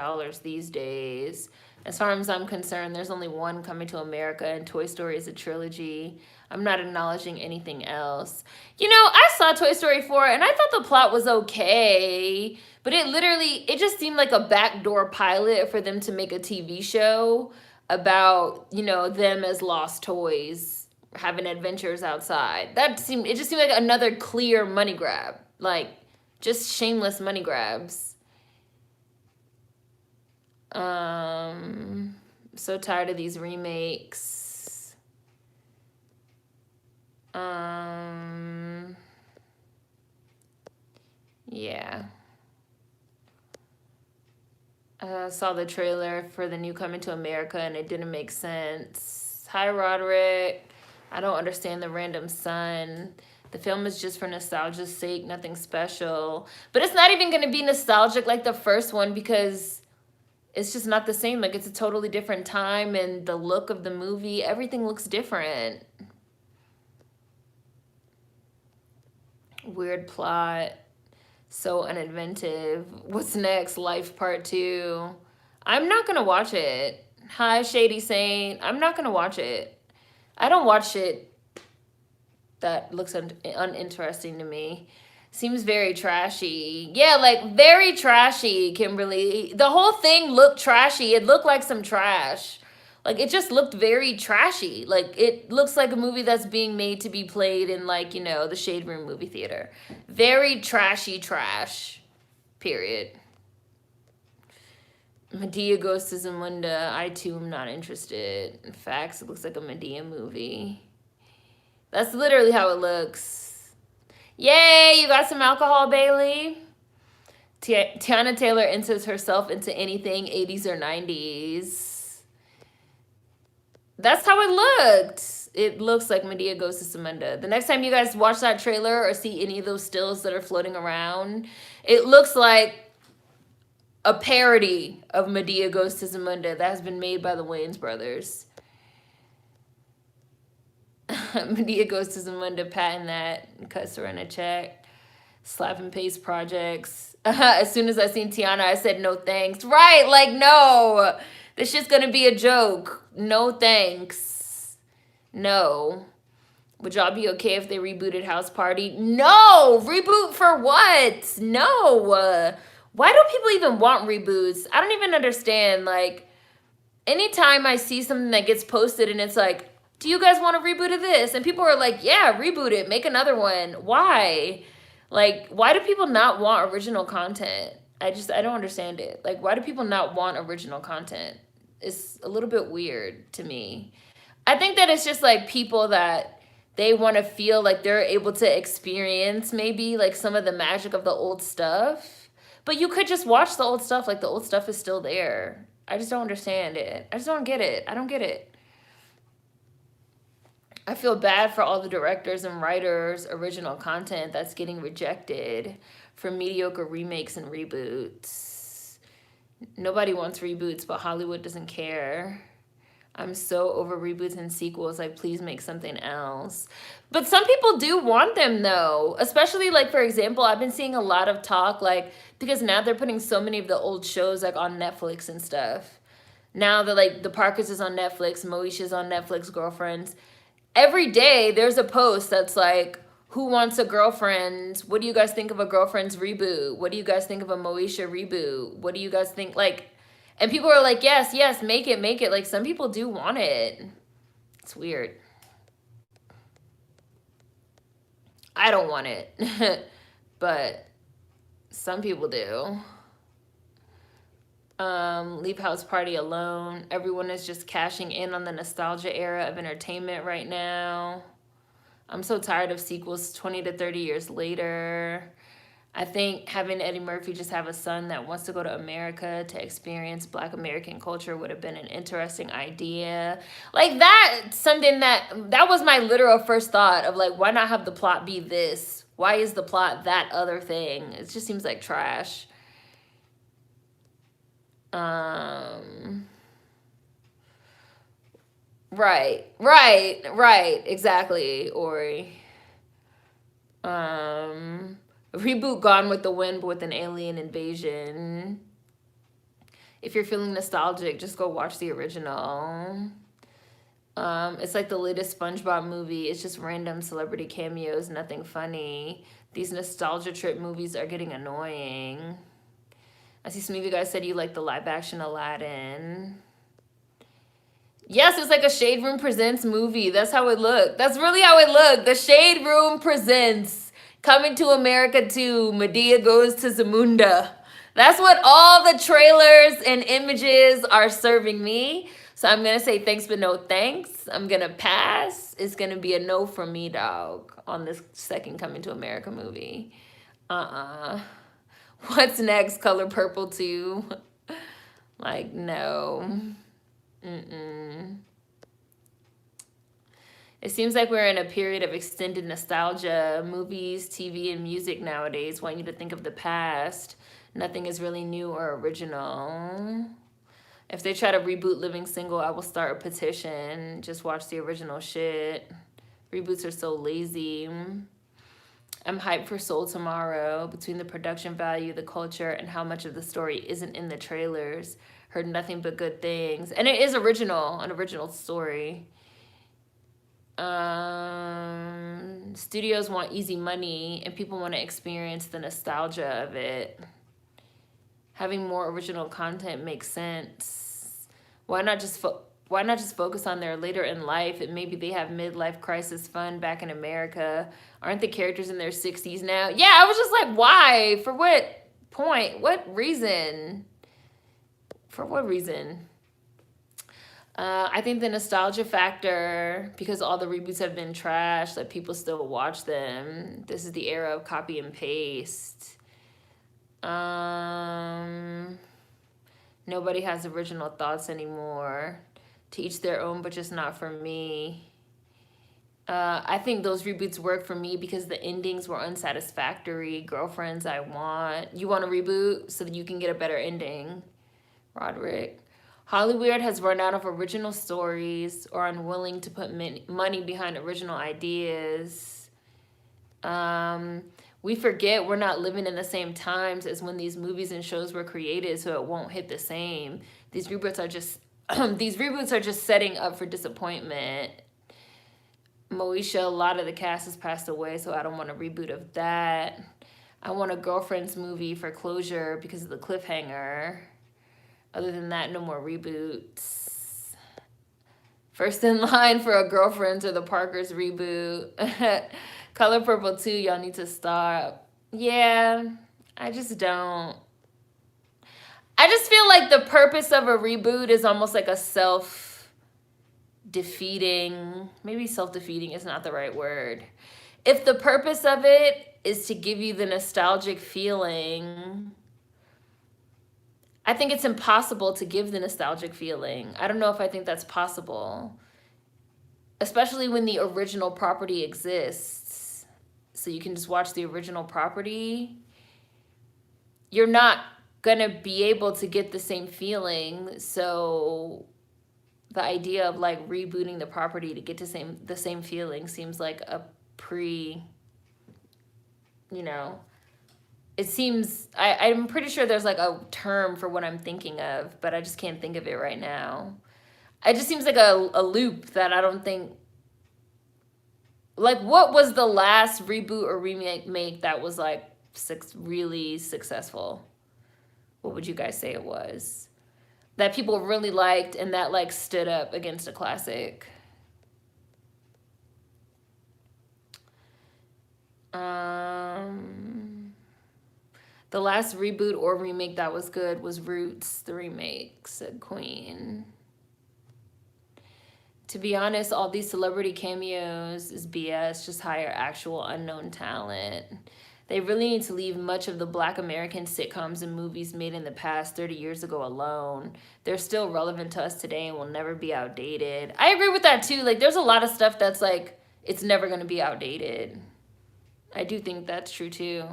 these days. As far as I'm concerned, there's only one coming to America, and Toy Story is a trilogy. I'm not acknowledging anything else. You know, I saw Toy Story 4, and I thought the plot was okay, but it just seemed like a backdoor pilot for them to make a TV show about, you know, them as lost toys having adventures outside. It just seemed like another clear money grab. Like, just shameless money grabs. So tired of these remakes. Yeah. I saw the trailer for the new Coming to America and it didn't make sense. Hi, Roderick. I don't understand the random sun. The film is just for nostalgia's sake, nothing special. But it's not even going to be nostalgic like the first one because it's just not the same. Like, it's a totally different time, and the look of the movie, everything looks different. Weird plot. So uninventive. What's next? Life Part 2. I'm not going to watch it. Hi, Shady Saint. I'm not going to watch it. I don't watch shit that looks uninteresting to me. Seems very trashy. Yeah, like, very trashy, Kimberly. The whole thing looked trashy. It looked like some trash. Like, it just looked very trashy. Like, it looks like a movie that's being made to be played in, like, you know, the Shade Room movie theater. Very trashy trash. Period. Medea goes to Zamunda. I, too, am not interested. In fact, it looks like a Medea movie. That's literally how it looks. Yay, you got some alcohol, Bailey. Tiana Taylor enters herself into anything 80s or 90s. That's how it looked. It looks like Medea goes to Zamunda. The next time you guys watch that trailer or see any of those stills that are floating around, it looks like a parody of Medea Goes to Zamunda that has been made by the Wayans brothers. Medea Goes to Zamunda, patent that, and cuts her in a check. Slap and paste projects. As soon as I seen Tiana, I said no thanks. Right, like, no. This shit's gonna be a joke. No thanks. No. Would y'all be okay if they rebooted House Party? No! Reboot for what? No. Why do people even want reboots? I don't even understand. Like, anytime I see something that gets posted and it's like, do you guys want a reboot of this? And people are like, yeah, reboot it. Make another one. Why? Like, why do people not want original content? I don't understand it. Like, why do people not want original content? It's a little bit weird to me. I think that it's just like people that they want to feel like they're able to experience maybe like some of the magic of the old stuff. But you could just watch the old stuff. Like, the old stuff is still there. I just don't understand it. I just don't get it. I don't get it. I feel bad for all the directors and writers' original content that's getting rejected for mediocre remakes and reboots. Nobody wants reboots, but Hollywood doesn't care. I'm so over reboots and sequels. Like, please make something else. But some people do want them, though. Especially, like, for example, I've been seeing a lot of talk, like, because now they're putting so many of the old shows, like, on Netflix and stuff. Now that, like, The Parkers is on Netflix, Moesha's on Netflix, Girlfriends. Every day there's a post that's like, who wants a girlfriend? What do you guys think of a Girlfriends reboot? What do you guys think of a Moesha reboot? What do you guys think? Like, and people are like, yes, yes, make it, make it. Like, some people do want it. It's weird. I don't want it. But some people do. Leave House Party alone. Everyone is just cashing in on the nostalgia era of entertainment right now. I'm so tired of sequels 20 to 30 years later. I think having Eddie Murphy just have a son that wants to go to America to experience Black American culture would have been an interesting idea. Like, that, something that was my literal first thought of, like, why not have the plot be this? Why is the plot that other thing? It just seems like trash. Right, exactly, Ori. Reboot Gone with the Wind, but with an alien invasion. If you're feeling nostalgic, just go watch the original. It's like the latest SpongeBob movie. It's just random celebrity cameos, nothing funny. These nostalgia trip movies are getting annoying. I see some of you guys said you like the live action Aladdin. Yes, it's like a Shade Room Presents movie. That's how it looked. That's really how it looked. The Shade Room Presents Coming to America 2. Medea Goes to Zamunda. That's what all the trailers and images are serving me. So I'm going to say thanks, but no thanks. I'm going to pass. It's going to be a no from me, dog, on this second Coming to America movie. What's next? Color Purple 2. Like, no. It seems like we're in a period of extended nostalgia. Movies, TV, and music nowadays want you to think of the past. Nothing is really new or original. If they try to reboot Living Single, I will start a petition. Just watch the original shit. Reboots are so lazy. I'm hyped for Soul Tomorrow. Between the production value, the culture, and how much of the story isn't in the trailers, heard nothing but good things. And it is original, an original story. Studios want easy money, and people want to experience the nostalgia of it. Having more original content makes sense. Why not just focus on their later in life, and maybe they have midlife crisis fun back in America? Aren't the characters in their 60s now? Yeah, I was just like, why? For what point? What reason? For what reason? I think the nostalgia factor, because all the reboots have been trash, that people still watch them. This is the era of copy and paste. Nobody has original thoughts anymore. To each their own, but just not for me. I think those reboots work for me because the endings were unsatisfactory. Girlfriends I want. You want a reboot so that you can get a better ending. Roderick. Hollywood has run out of original stories or unwilling to put money behind original ideas. We forget we're not living in the same times as when these movies and shows were created, so it won't hit the same. These reboots are just setting up for disappointment. Moesha, a lot of the cast has passed away, so I don't want a reboot of that. I want a Girlfriends movie for closure because of the cliffhanger. Other than that, no more reboots. First in line for a Girlfriends or the Parkers reboot. Color Purple 2, y'all need to stop. Yeah, I just don't. I just feel like the purpose of a reboot is almost like a self-defeating. Maybe self-defeating is not the right word. If the purpose of it is to give you the nostalgic feeling, I think it's impossible to give the nostalgic feeling. I don't know if I think that's possible. Especially when the original property exists. So you can just watch the original property. You're not gonna be able to get the same feeling. So the idea of like rebooting the property to get to the same feeling seems like a you know, it seems, I'm pretty sure there's like a term for what I'm thinking of, but I just can't think of it right now. It just seems like a loop that I don't think, like, what was the last reboot or remake that was like really successful? What would you guys say it was? That people really liked and that like stood up against a classic? The last reboot or remake that was good was Roots, the remake, said Queen. To be honest, all these celebrity cameos is BS, just hire actual unknown talent. They really need to leave much of the Black American sitcoms and movies made in the past 30 years ago alone. They're still relevant to us today and will never be outdated. I agree with that too. Like, there's a lot of stuff that's like, it's never going to be outdated. I do think that's true too.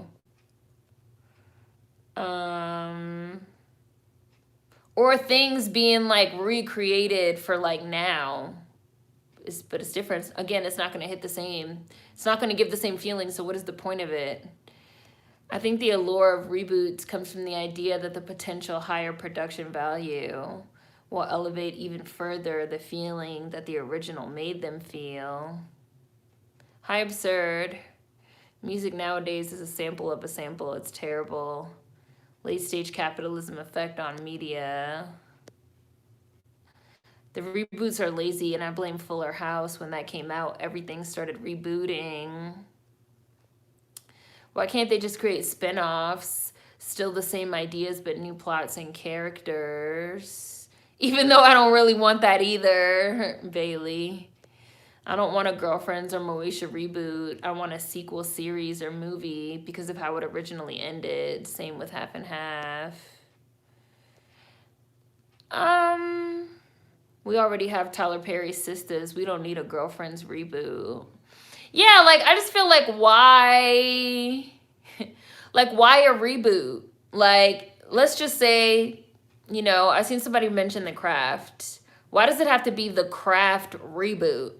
Or things being like recreated for like now. But it's different. Again, it's not going to hit the same. It's not going to give the same feeling. So what is the point of it? I think the allure of reboots comes from the idea that the potential higher production value will elevate even further the feeling that the original made them feel. Hi, Absurd. Music nowadays is a sample of a sample. It's terrible. Late stage capitalism effect on media. The reboots are lazy, and I blame Fuller House. When that came out, everything started rebooting. Why can't they just create spin-offs? Still the same ideas, but new plots and characters. Even though I don't really want that either, Bailey. I don't want a Girlfriends or Moesha reboot. I want a sequel series or movie because of how it originally ended. Same with Half and Half. We already have Tyler Perry's Sisters. We don't need a Girlfriends reboot. Yeah, like, I just feel like, why? Like, why a reboot? Like, let's just say, you know, I seen somebody mention The Craft. Why does it have to be The Craft reboot?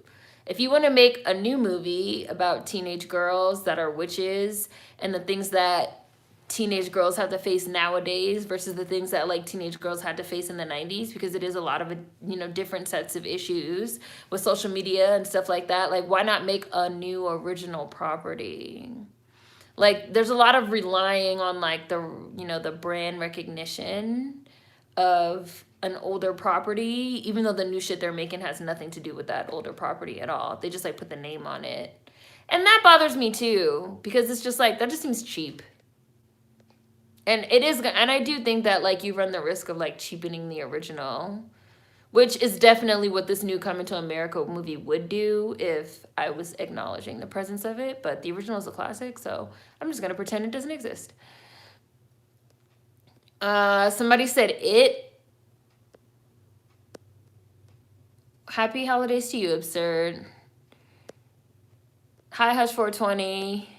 If you want to make a new movie about teenage girls that are witches and the things that teenage girls have to face nowadays versus the things that like teenage girls had to face in the 90s, because it is a lot of, you know, different sets of issues with social media and stuff like that. Like, why not make a new original property? Like, there's a lot of relying on like the, you know, the brand recognition of an older property, even though the new shit they're making has nothing to do with that older property at all. They just like put the name on it. And that bothers me too, because it's just like, that just seems cheap. And it is, and I do think that like you run the risk of like cheapening the original, which is definitely what this new Coming to America movie would do if I was acknowledging the presence of it. But the original is a classic, so I'm just gonna pretend it doesn't exist. Somebody said It. Happy holidays to you, Absurd. Hi, Hush 420.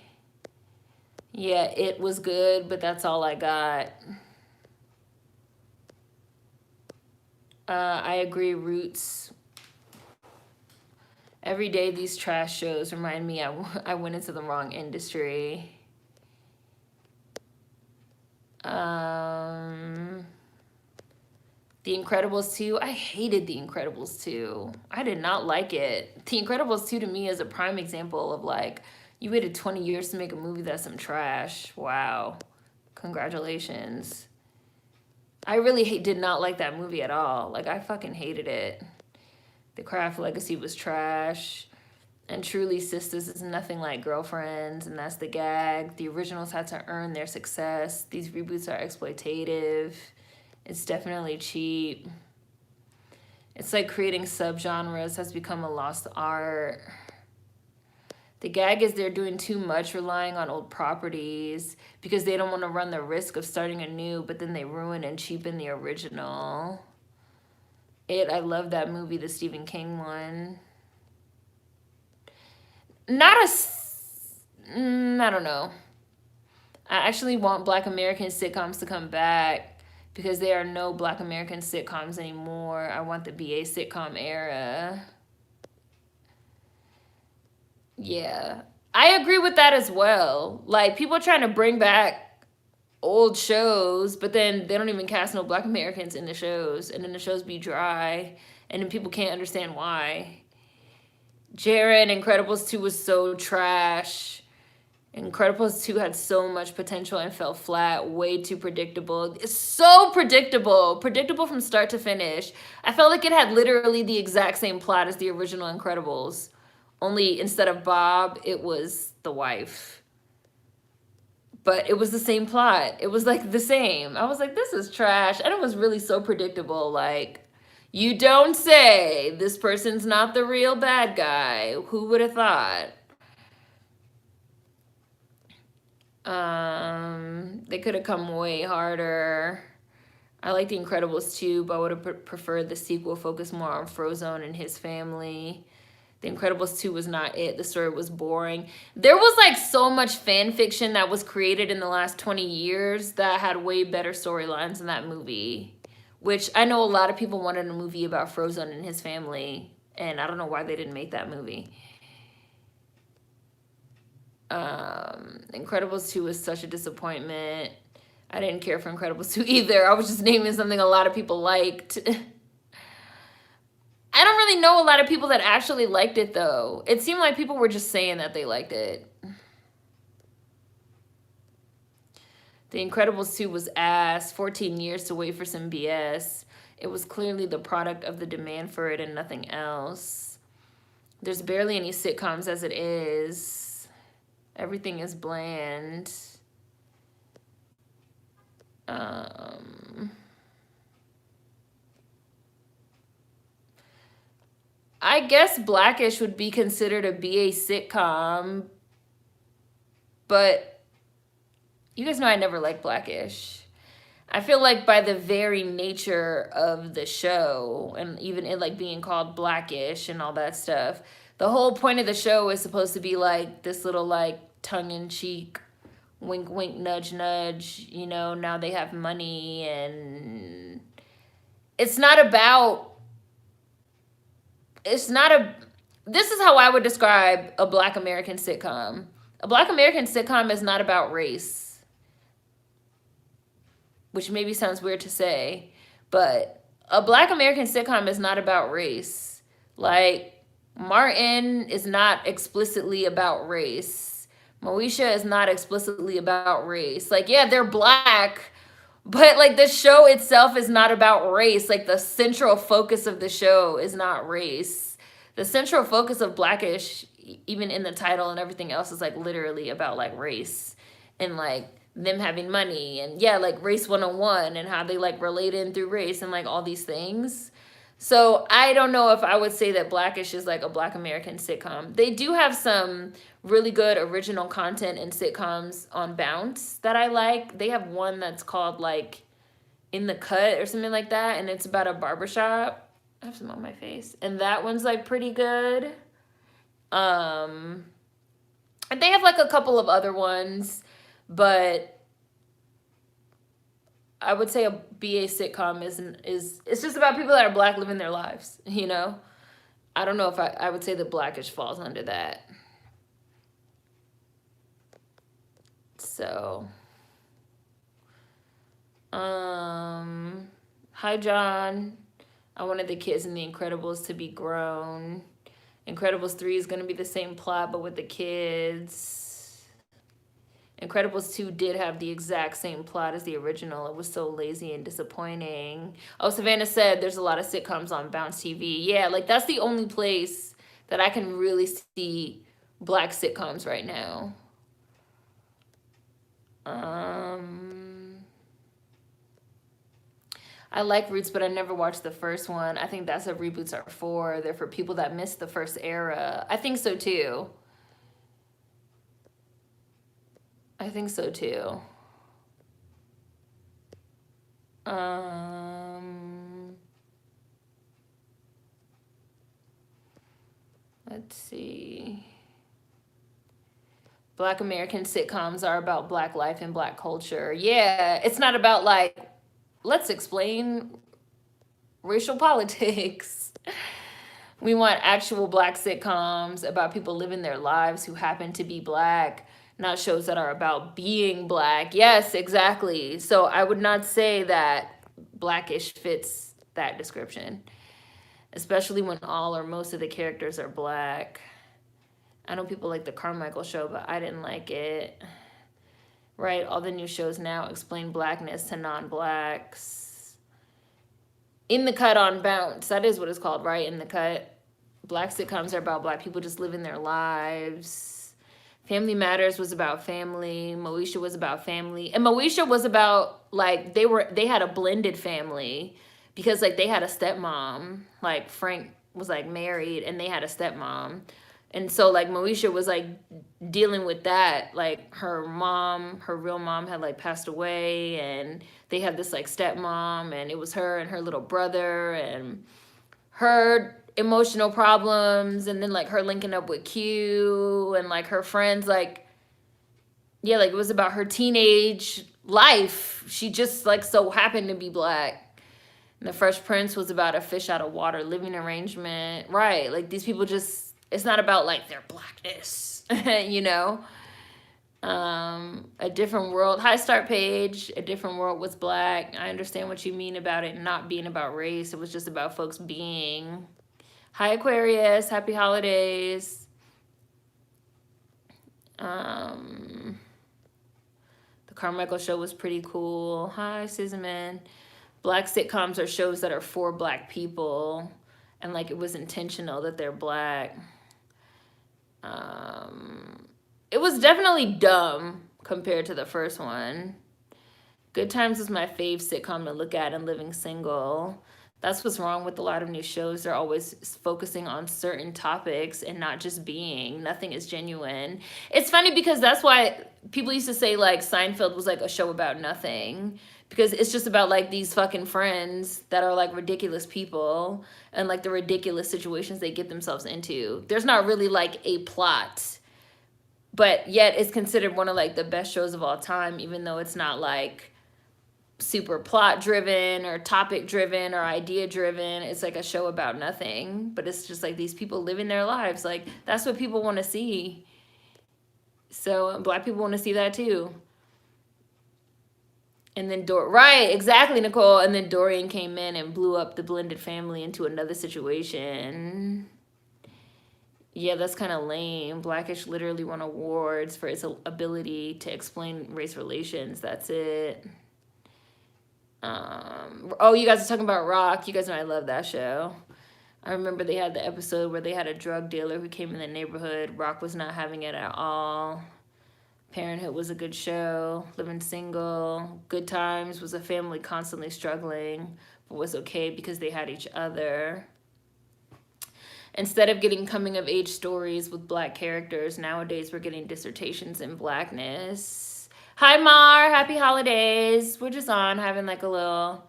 Yeah, It was good, but that's all I got. I agree, Roots. Every day these trash shows remind me I went into the wrong industry. The Incredibles 2. I hated The Incredibles 2. I did not like it. The Incredibles 2 to me is a prime example of like, you waited 20 years to make a movie that's some trash. Wow. Congratulations. I really did not like that movie at all. Like, I fucking hated it. The Craft Legacy was trash. And truly, Sisters is nothing like Girlfriends, and that's the gag. The originals had to earn their success. These reboots are exploitative. It's definitely cheap. It's like creating subgenres has become a lost art. The gag is they're doing too much relying on old properties because they don't want to run the risk of starting anew, but then they ruin and cheapen the original. I love that movie, the Stephen King one. I don't know. I actually want Black American sitcoms to come back because there are no Black American sitcoms anymore. I want the BA sitcom era. Yeah. I agree with that as well. Like, people are trying to bring back old shows, but then they don't even cast no Black Americans in the shows, and then the shows be dry, and then people can't understand why. Jared, Incredibles 2 was so trash. Incredibles 2 had so much potential and fell flat, way too predictable. It's so predictable. Predictable from start to finish. I felt like it had literally the exact same plot as the original Incredibles. Only instead of Bob, it was the wife. But it was the same plot. It was like the same. I was like, this is trash. And it was really so predictable. Like, you don't say this person's not the real bad guy. Who would have thought? They could have come way harder. I like The Incredibles too, but I would have preferred the sequel focus more on Frozone and his family. The Incredibles 2 was not it. The story was boring. There was like so much fan fiction that was created in the last 20 years that had way better storylines than that movie. Which I know a lot of people wanted a movie about Frozone and his family. And I don't know why they didn't make that movie. Incredibles 2 was such a disappointment. I didn't care for Incredibles 2 either. I was just naming something a lot of people liked. I don't really know a lot of people that actually liked it, though. It seemed like people were just saying that they liked it. The Incredibles 2 was ass. 14 years to wait for some BS. It was clearly the product of the demand for it and nothing else. There's barely any sitcoms as it is. Everything is bland. I guess Blackish would be considered a BA sitcom, but you guys know I never liked Blackish. I feel like by the very nature of the show, and even it like being called Blackish and all that stuff, the whole point of the show is supposed to be like this little like tongue-in-cheek, wink wink nudge nudge, you know, now they have money, and it's not about, this is how I would describe a Black American sitcom. A Black American sitcom is not about race, which maybe sounds weird to say, but a Black American sitcom is not about race. Like, Martin is not explicitly about race. Moesha is not explicitly about race. Like, yeah, they're Black, but like the show itself is not about race. Like, the central focus of the show is not race. The central focus of Blackish, even in the title and everything else, is like literally about like race and like them having money, and yeah, like race 101 and how they like relate in through race and like all these things. So I don't know if I would say that Blackish is like a Black American sitcom. They do have some really good original content in sitcoms on Bounce that I like. They have one that's called like In the Cut or something like that, and it's about a barbershop. I have some on my face. And that one's like pretty good. And they have like a couple of other ones, but I would say a BA sitcom is it's just about people that are Black living their lives, you know? I don't know if I would say that Blackish falls under that. So, hi John. I wanted the kids in The Incredibles to be grown. Incredibles 3 is going to be the same plot, but with the kids. Incredibles 2 did have the exact same plot as the original. It was so lazy and disappointing. Oh, Savannah said there's a lot of sitcoms on Bounce TV. Yeah, like that's the only place that I can really see Black sitcoms right now. I like Roots, but I never watched the first one. I think that's what reboots are for. They're for people that missed the first era. I think so too. I think so too. Let's see. Black American sitcoms are about Black life and Black culture. Yeah, it's not about like let's explain racial politics. We want actual black sitcoms about people living their lives who happen to be black, not shows that are about being black. Yes, exactly. So I would not say that Blackish fits that description, especially when all or most of the characters are black. I know people like the Carmichael show, but I didn't like it. Right? All the new shows now explain blackness to non-blacks. In the Cut on Bounce. That is what it's called, right? In the Cut. Black sitcoms are about black people just living their lives. Family Matters was about family. Moesha was about family. And Moesha was about, like, they had a blended family because, like, they had a stepmom. Like, Frank was, like, married and they had a stepmom. And so, like, Moesha was, like, dealing with that. Like, her mom, her real mom had, like, passed away, and they had this, like, stepmom, and it was her and her little brother, and her emotional problems, and then, like, her linking up with Q, and, like, her friends, like, yeah, like, it was about her teenage life. She just, like, so happened to be black. And The Fresh Prince was about a fish out of water living arrangement. Right, like, these people just, it's not about, like, their blackness, you know? A Different World. Hi, Start Page. A Different World was black. I understand what you mean about it not being about race. It was just about folks being. Hi, Aquarius. Happy holidays. The Carmichael show was pretty cool. Hi, Sizzman. Black sitcoms are shows that are for black people, and, like, it was intentional that they're black. It was definitely dumb compared to the first one. Good Times is my fave sitcom to look at, and Living Single. That's what's wrong with a lot of new shows. They're always focusing on certain topics and not just being. Nothing is genuine. It's funny because that's why people used to say, like, Seinfeld was, like, a show about nothing. Because it's just about, like, these fucking friends that are, like, ridiculous people and, like, the ridiculous situations they get themselves into. There's not really, like, a plot. But yet it's considered one of, like, the best shows of all time, even though it's not, like, super plot driven or topic driven or idea driven. It's like a show about nothing, but it's just like these people living their lives. Like, that's what people want to see. So black people want to see that too. And then right, exactly, Nicole. And then Dorian came in and blew up the blended family into another situation. Yeah, that's kind of lame. Blackish literally won awards for its ability to explain race relations. That's it. Oh, you guys are talking about Rock. You guys know I love that show. I remember they had the episode where they had a drug dealer who came in the neighborhood. Rock was not having it at all. Parenthood was a good show. Living Single. Good Times was a family constantly struggling, but was okay because they had each other. Instead of getting coming of age stories with black characters, nowadays we're getting dissertations in blackness. Hi, Mar. Happy holidays. We're just on having, like, a little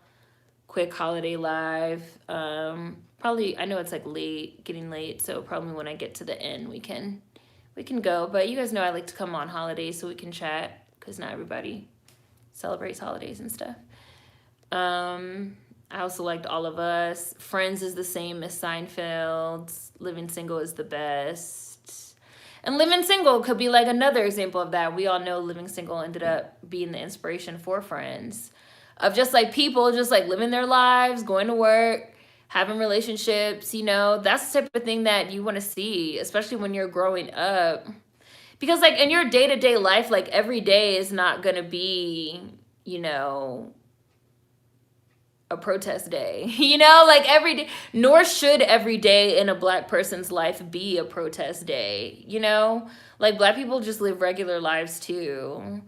quick holiday live. Probably, I know it's, like, late, getting late, so probably when I get to the end we can go. But you guys know I like to come on holidays so we can chat, because not everybody celebrates holidays and stuff. I also liked All of Us. Friends is the same as Seinfeld. Living Single is the best. And Living Single could be, like, another example of that. We all know Living Single ended up being the inspiration for Friends. Of just, like, people just, like, living their lives, going to work, having relationships, you know. That's the type of thing that you want to see, especially when you're growing up. Because, like, in your day-to-day life, like, every day is not going to be, you know, a protest day. You know, like, every day, nor should every day in a black person's life be a protest day, you know? Like, black people just live regular lives too.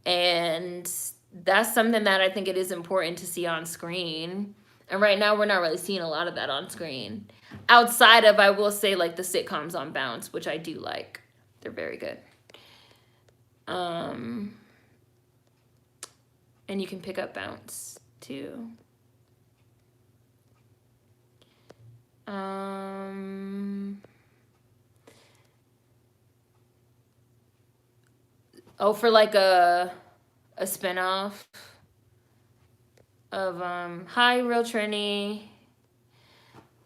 And that's something that I think it is important to see on screen. And right now we're not really seeing a lot of that on screen. Outside of, I will say, like, the sitcoms on Bounce, which I do like. They're very good. And you can pick up Bounce too. Oh, for, like, a spinoff. of hi Real Trini.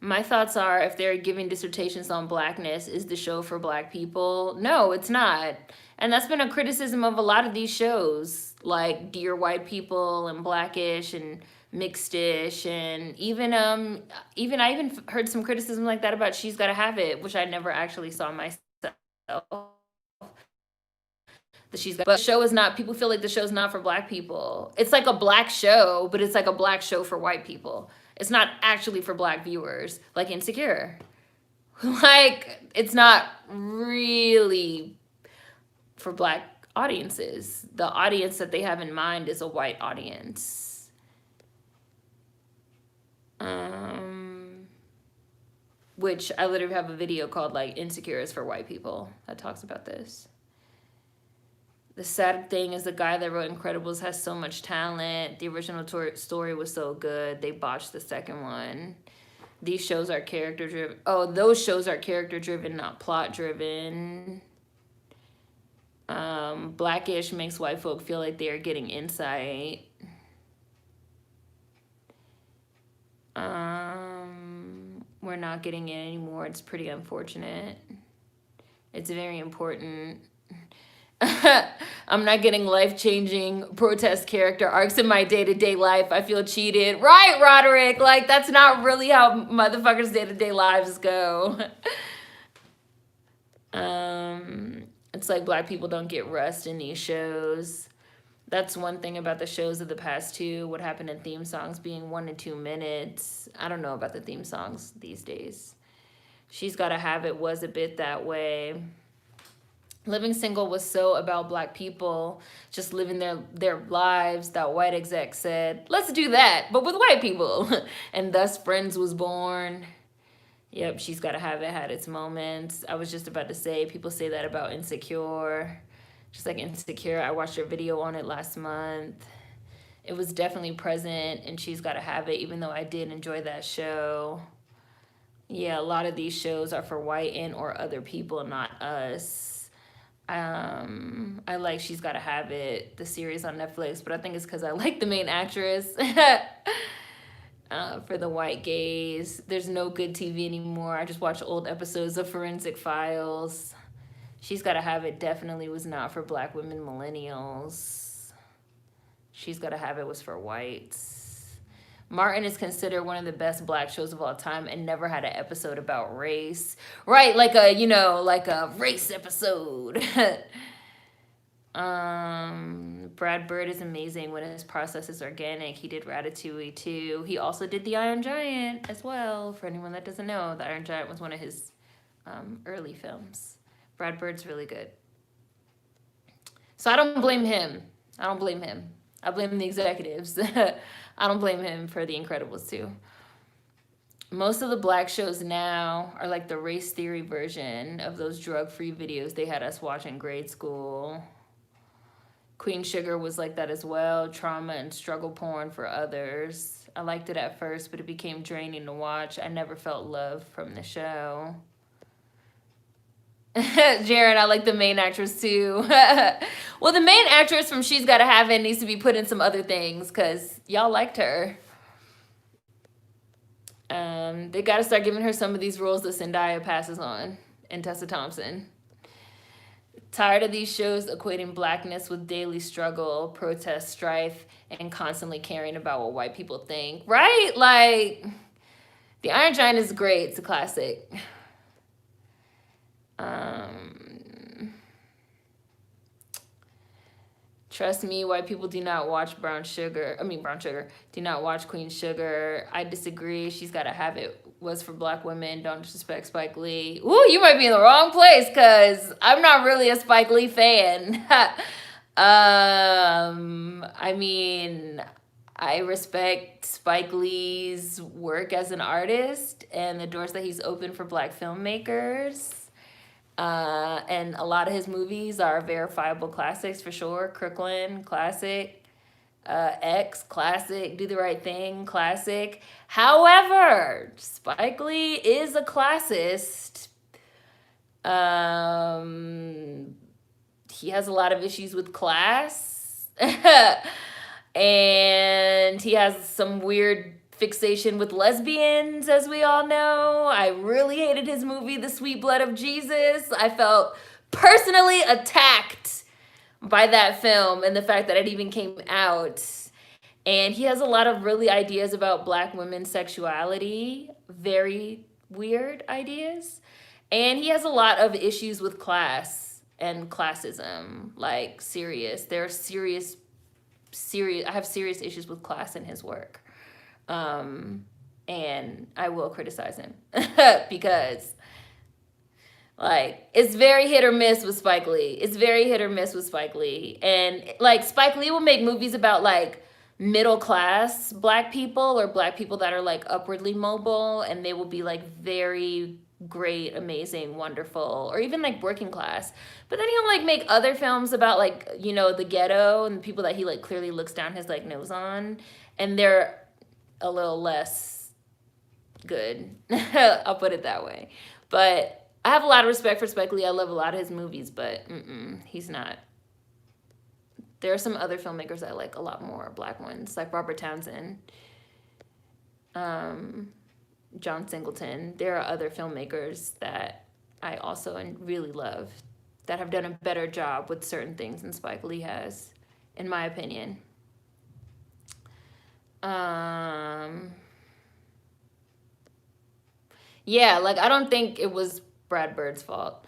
My thoughts are, if they're giving dissertations on blackness, is the show for black people? No, it's not. And that's been a criticism of a lot of these shows, like Dear White People and Blackish and Mixedish, and even I even heard some criticism like that about She's Gotta Have It, which I never actually saw myself. But the show is not, people feel like the show's not for black people. It's like a black show, but it's like a black show for white people. It's not actually for black viewers, like Insecure. Like, it's not really for black audiences. The audience that they have in mind is a white audience. Which I literally have a video called like Insecure is for white people that talks about this. The sad thing is the guy that wrote Incredibles has so much talent. The original story was so good. They botched the second one. These shows are character driven. Oh, those shows are character driven, not plot driven. Blackish makes white folk feel like they are getting insight. We're not getting it anymore. It's pretty unfortunate. It's very important. I'm not getting life-changing protest character arcs in my day-to-day life. I feel cheated. Right, Roderick? Like, that's not really how motherfuckers' day-to-day lives go. It's like black people don't get rest in these shows. That's one thing about the shows of the past too. What happened in theme songs being 1 to 2 minutes. I don't know about the theme songs these days. She's Gotta Have It was a bit that way. Living Single was so about black people just living their lives that white exec said, let's do that, but with white people. And thus Friends was born. Yep, She's Gotta Have It had its moments. I was just about to say, people say that about Insecure. Just like Insecure, I watched her video on it last month. It was definitely present and She's Gotta Have It, even though I did enjoy that show. Yeah, a lot of these shows are for white and or other people, not us. I like She's Gotta Have It, the series on Netflix, but I think it's because I like the main actress. For the white gays, there's no good TV anymore. I just watch old episodes of Forensic Files. She's Gotta Have It definitely was not for black women millennials. She's Gotta Have It was for whites. Martin is considered one of the best black shows of all time and never had an episode about race. Right, like a race episode. Brad Bird is amazing when his process is organic. He did Ratatouille too. He also did The Iron Giant as well. For anyone that doesn't know, The Iron Giant was one of his early films. Brad Bird's really good. So I don't blame him. I blame the executives. I don't blame him for The Incredibles too. Most of the black shows now are like the race theory version of those drug-free videos they had us watch in grade school. Queen Sugar was like that as well. Trauma and struggle porn for others. I liked it at first, but it became draining to watch. I never felt love from the show. Jared, I like the main actress too. Well, the main actress from She's Gotta Have It needs to be put in some other things because y'all liked her. They gotta start giving her some of these roles that Zendaya passes on and Tessa Thompson. Tired of these shows equating blackness with daily struggle, protest, strife, and constantly caring about what white people think. Right? Like, The Iron Giant is great. It's a classic. Trust me, white people do not watch Brown Sugar. Do not watch Queen Sugar. I disagree. She's Gotta Have It was for black women. Don't disrespect Spike Lee. Ooh, you might be in the wrong place because I'm not really a Spike Lee fan. I mean, I respect Spike Lee's work as an artist and the doors that he's opened for black filmmakers. And a lot of his movies are verifiable classics for sure. Crooklyn, classic. X, classic. Do the Right Thing, classic. However, Spike Lee is a classist. He has a lot of issues with class. And he has some weird fixation with lesbians, as we all know. I really hated his movie, The Sweet Blood of Jesus. I felt personally attacked by that film and the fact that it even came out. And he has a lot of really ideas about Black women's sexuality, very weird ideas. And he has a lot of issues with class and classism, like serious. There are serious, I have serious issues with class in his work. And I will criticize him because like it's very hit or miss with Spike Lee. It's very hit or miss with Spike Lee. And like Spike Lee will make movies about like middle class Black people or Black people that are like upwardly mobile, and they will be like very great, amazing, wonderful, or even like working class. But then he'll like make other films about like, you know, the ghetto and the people that he like clearly looks down his like nose on, and they're a little less good. I'll put it that way. But I have a lot of respect for Spike Lee. I love a lot of his movies, but he's not. There are some other filmmakers I like a lot more, Black ones, like Robert Townsend, John Singleton. There are other filmmakers that I also really love that have done a better job with certain things than Spike Lee has, in my opinion. Yeah, like I don't think it was Brad Bird's fault.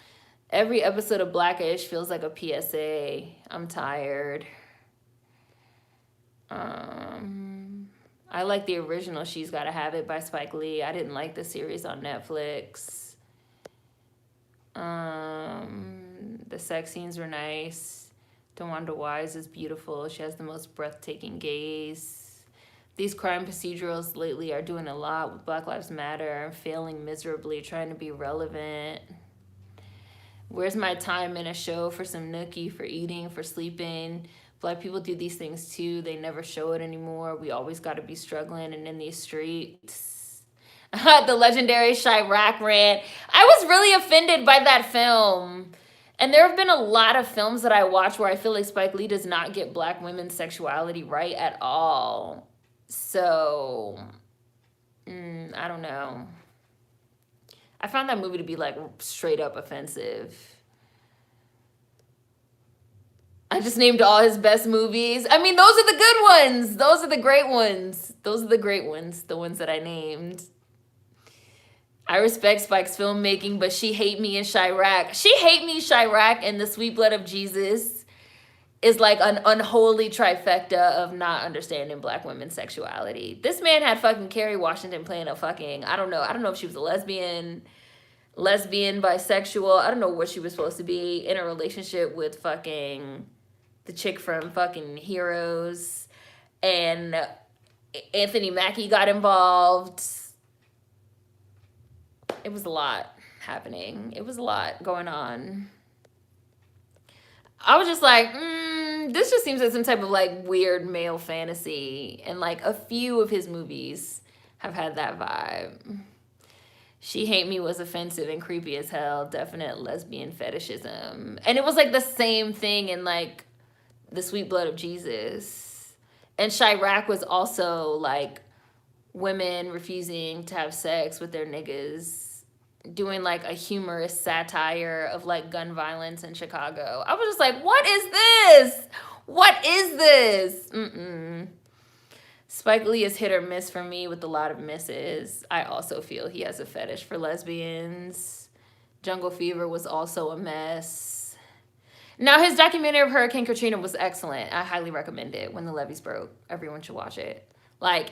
Every episode of Blackish feels like a PSA. I'm tired. I like the original She's Gotta Have It by Spike Lee. I didn't like the series on Netflix. The sex scenes were nice. DeWanda Wise is beautiful. She has the most breathtaking gaze. These crime procedurals lately are doing a lot with Black Lives Matter and failing miserably, trying to be relevant. Where's my time in a show for some nookie, for eating, for sleeping? Black people do these things too. They never show it anymore. We always got to be struggling and in these streets. The legendary Chiraq rant. I was really offended by that film. And there have been a lot of films that I watch where I feel like Spike Lee does not get Black women's sexuality right at all. So, I don't know. I found that movie to be like straight up offensive. I just named all his best movies. I mean, those are the good ones. Those are the great ones. Those are the great ones, the ones that I named. I respect Spike's filmmaking, but She Hate Me in Chiraq. She Hate Me, Chiraq, and The Sweet Blood of Jesus is like an unholy trifecta of not understanding Black women's sexuality. This man had fucking Kerry Washington playing a fucking, I don't know if she was a lesbian, bisexual. I don't know what she was supposed to be, in a relationship with fucking the chick from fucking Heroes. And Anthony Mackie got involved. It was a lot happening. It was a lot going on. I was just like, this just seems like some type of like weird male fantasy. And like a few of his movies have had that vibe. She Hate Me was offensive and creepy as hell. Definite lesbian fetishism. And it was like the same thing in like The Sweet Blood of Jesus. And Chiraq was also like women refusing to have sex with their niggas, doing like a humorous satire of like gun violence in Chicago. I was just like, what is this? What is this? Spike Lee is hit or miss for me with a lot of misses. I also feel he has a fetish for lesbians. Jungle Fever was also a mess. Now, his documentary of Hurricane Katrina was excellent. I highly recommend it. When the Levees Broke. Everyone should watch it. Like,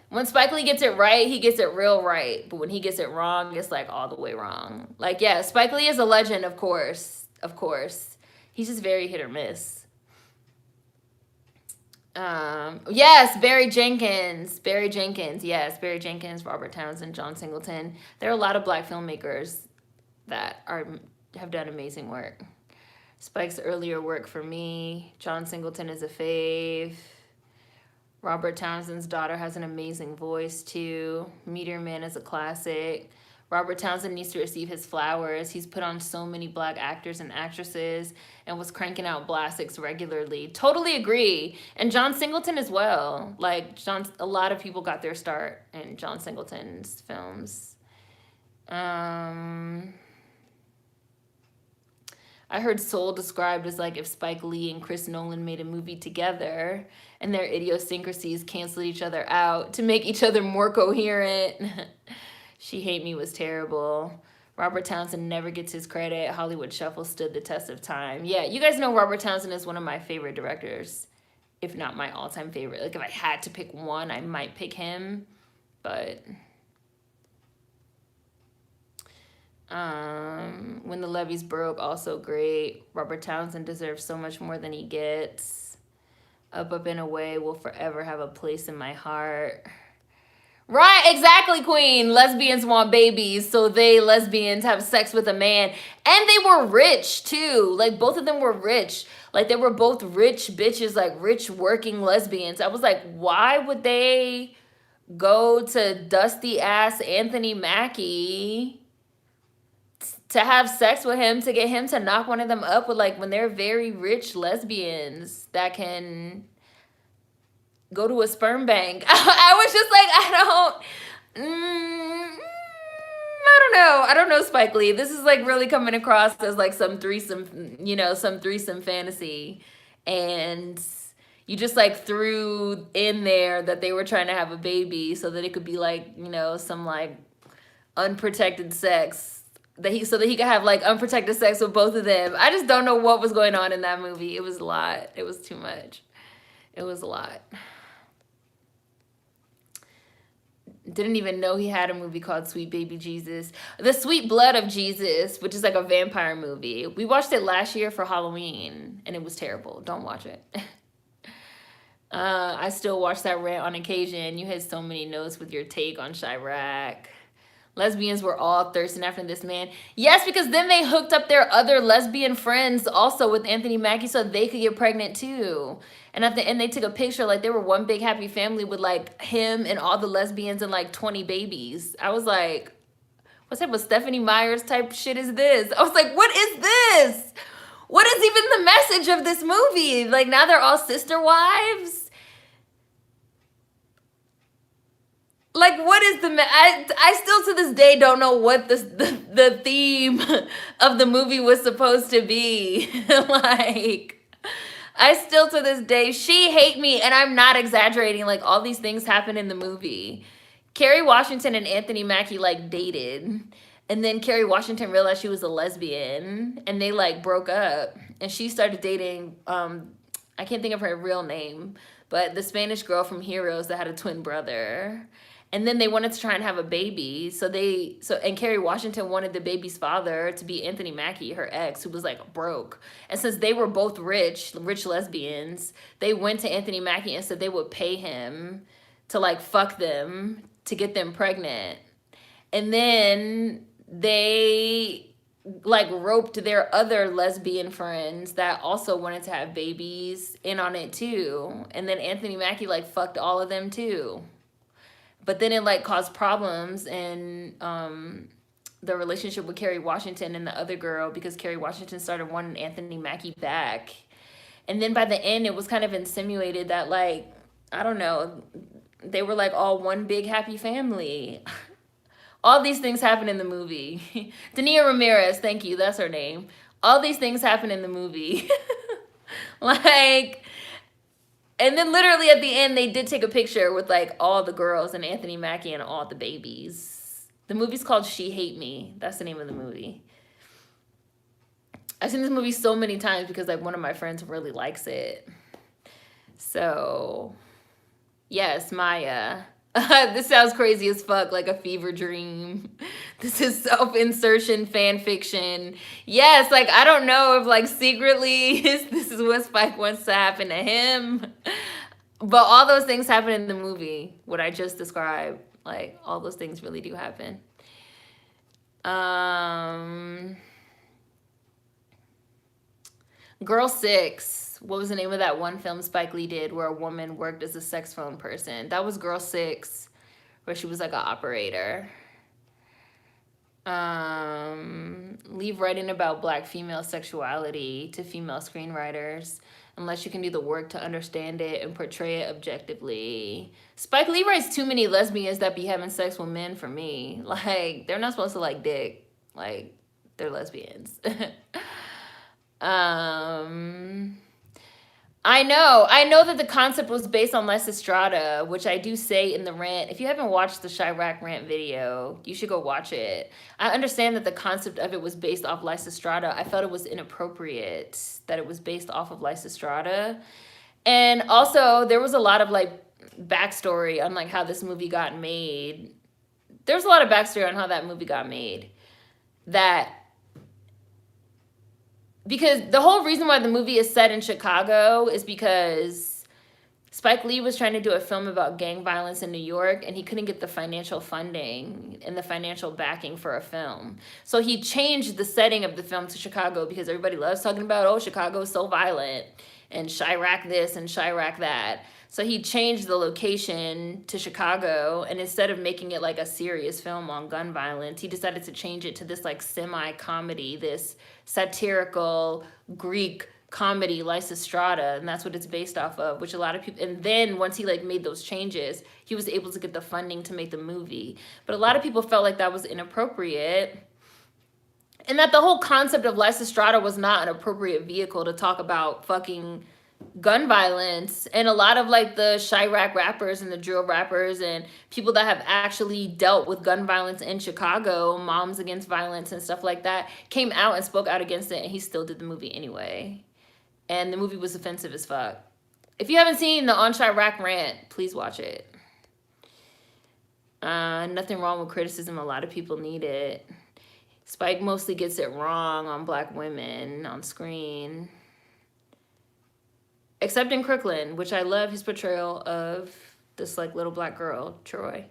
when Spike Lee gets it right, he gets it real right. But when he gets it wrong, it's like all the way wrong. Like, yeah, Spike Lee is a legend, of course. Of course. He's just very hit or miss. Yes, Barry Jenkins. Yes, Barry Jenkins, Robert Townsend, John Singleton. There are a lot of Black filmmakers that have done amazing work. Spike's earlier work for me. John Singleton is a fave. Robert Townsend's daughter has an amazing voice too. Meteor Man is a classic. Robert Townsend needs to receive his flowers. He's put on so many black actors and actresses and was cranking out blastics regularly. Totally agree. And John Singleton as well. Like, a lot of people got their start in John Singleton's films. I heard Soul described as like if Spike Lee and Chris Nolan made a movie together and their idiosyncrasies canceled each other out to make each other more coherent. She Hate Me was terrible. Robert Townsend never gets his credit. Hollywood Shuffle stood the test of time. Yeah, you guys know Robert Townsend is one of my favorite directors, if not my all-time favorite. Like, if I had to pick one, I might pick him, but... When the Levees Broke, also great. Robert Townsend deserves so much more than he gets. Up, Up, and Away will forever have a place in my heart. Right, exactly, Queen. Lesbians want babies, so lesbians have sex with a man. And they were rich, too. Like, both of them were rich. Like, they were both rich bitches, like, rich working lesbians. I was like, why would they go to dusty-ass Anthony Mackie to have sex with him, to get him to knock one of them up with, like, when they're very rich lesbians that can... go to a sperm bank? I was just like, I don't know, Spike Lee. This is like really coming across as like some threesome, some threesome fantasy. And you just like threw in there that they were trying to have a baby so that it could be like, some like unprotected sex so that he could have like unprotected sex with both of them. I just don't know what was going on in that movie. It was a lot. It was too much. It was a lot. Didn't even know he had a movie called Sweet Baby Jesus. The Sweet Blood of Jesus, which is like a vampire movie. We watched it last year for Halloween, and it was terrible. Don't watch it. I still watch that rant on occasion. You had so many notes with your take on Chiraq. Lesbians were all thirsting after this man. Yes, because then they hooked up their other lesbian friends also with Anthony Mackie so they could get pregnant too. And at the end, they took a picture, like they were one big happy family with like him and all the lesbians and like 20 babies. I was like, what type of Stephanie Myers type shit is this? I was like, what is this? What is even the message of this movie? Like, now they're all sister wives? Like, what is I still to this day don't know what the theme of the movie was supposed to be. Like, I still to this day, She Hate Me, and I'm not exaggerating. Like, all these things happen in the movie. Kerry Washington and Anthony Mackie, like, dated. And then Kerry Washington realized she was a lesbian, and they, like, broke up. And she started dating, I can't think of her real name, but the Spanish girl from Heroes that had a twin brother. And then they wanted to try and have a baby. And Kerry Washington wanted the baby's father to be Anthony Mackie, her ex, who was like broke. And since they were both rich lesbians, they went to Anthony Mackie and said they would pay him to like fuck them to get them pregnant. And then they like roped their other lesbian friends that also wanted to have babies in on it too. And then Anthony Mackie like fucked all of them too. But then it like caused problems in the relationship with Kerry Washington and the other girl, because Kerry Washington started wanting Anthony Mackie back. And then by the end, it was kind of insinuated that like, I don't know, they were like all one big happy family. All these things happen in the movie. Dania Ramirez, thank you, that's her name. All these things happen in the movie. Like... And then literally at the end, they did take a picture with like all the girls and Anthony Mackie and all the babies. The movie's called She Hate Me. That's the name of the movie. I've seen this movie so many times because like one of my friends really likes it. So, yes, Maya. This sounds crazy as fuck, like a fever dream. This is self-insertion fan fiction. Yes, like, I don't know if, like, secretly this is what Spike wants to happen to him. But all those things happen in the movie, what I just described. Like, all those things really do happen. Girl 6. What was the name of that one film Spike Lee did where a woman worked as a sex phone person? That was Girl 6, where she was like an operator. Leave writing about black female sexuality to female screenwriters unless you can do the work to understand it and portray it objectively. Spike Lee writes too many lesbians that be having sex with men for me. Like, they're not supposed to like dick. Like, they're lesbians. I know that the concept was based on Lysistrata, which I do say in the rant. If you haven't watched the Chiraq rant video, you should go watch it. I understand that the concept of it was based off Lysistrata. I felt it was inappropriate that it was based off of Lysistrata. And also, there was a lot of like backstory on like how this movie got made. There's a lot of backstory on how that movie got made. Because the whole reason why the movie is set in Chicago is because Spike Lee was trying to do a film about gang violence in New York, and he couldn't get the financial funding and the financial backing for a film. So he changed the setting of the film to Chicago because everybody loves talking about, oh, Chicago is so violent, and Chiraq this and Chiraq that. So he changed the location to Chicago, and instead of making it like a serious film on gun violence, he decided to change it to this like semi-comedy, this satirical Greek comedy, Lysistrata, and that's what it's based off of, which a lot of people, and then once he like made those changes, he was able to get the funding to make the movie. But a lot of people felt like that was inappropriate, and that the whole concept of Lysistrata was not an appropriate vehicle to talk about fucking gun violence. And a lot of like the Chiraq rappers and the drill rappers and people that have actually dealt with gun violence in Chicago, Moms Against Violence and stuff like that, came out and spoke out against it, and he still did the movie anyway. And the movie was offensive as fuck. If you haven't seen the On Chiraq rant, please watch it. Nothing wrong with criticism. A lot of people need it. Spike mostly gets it wrong on black women on screen. Except in Crooklyn, which I love his portrayal of this like little black girl, Troy.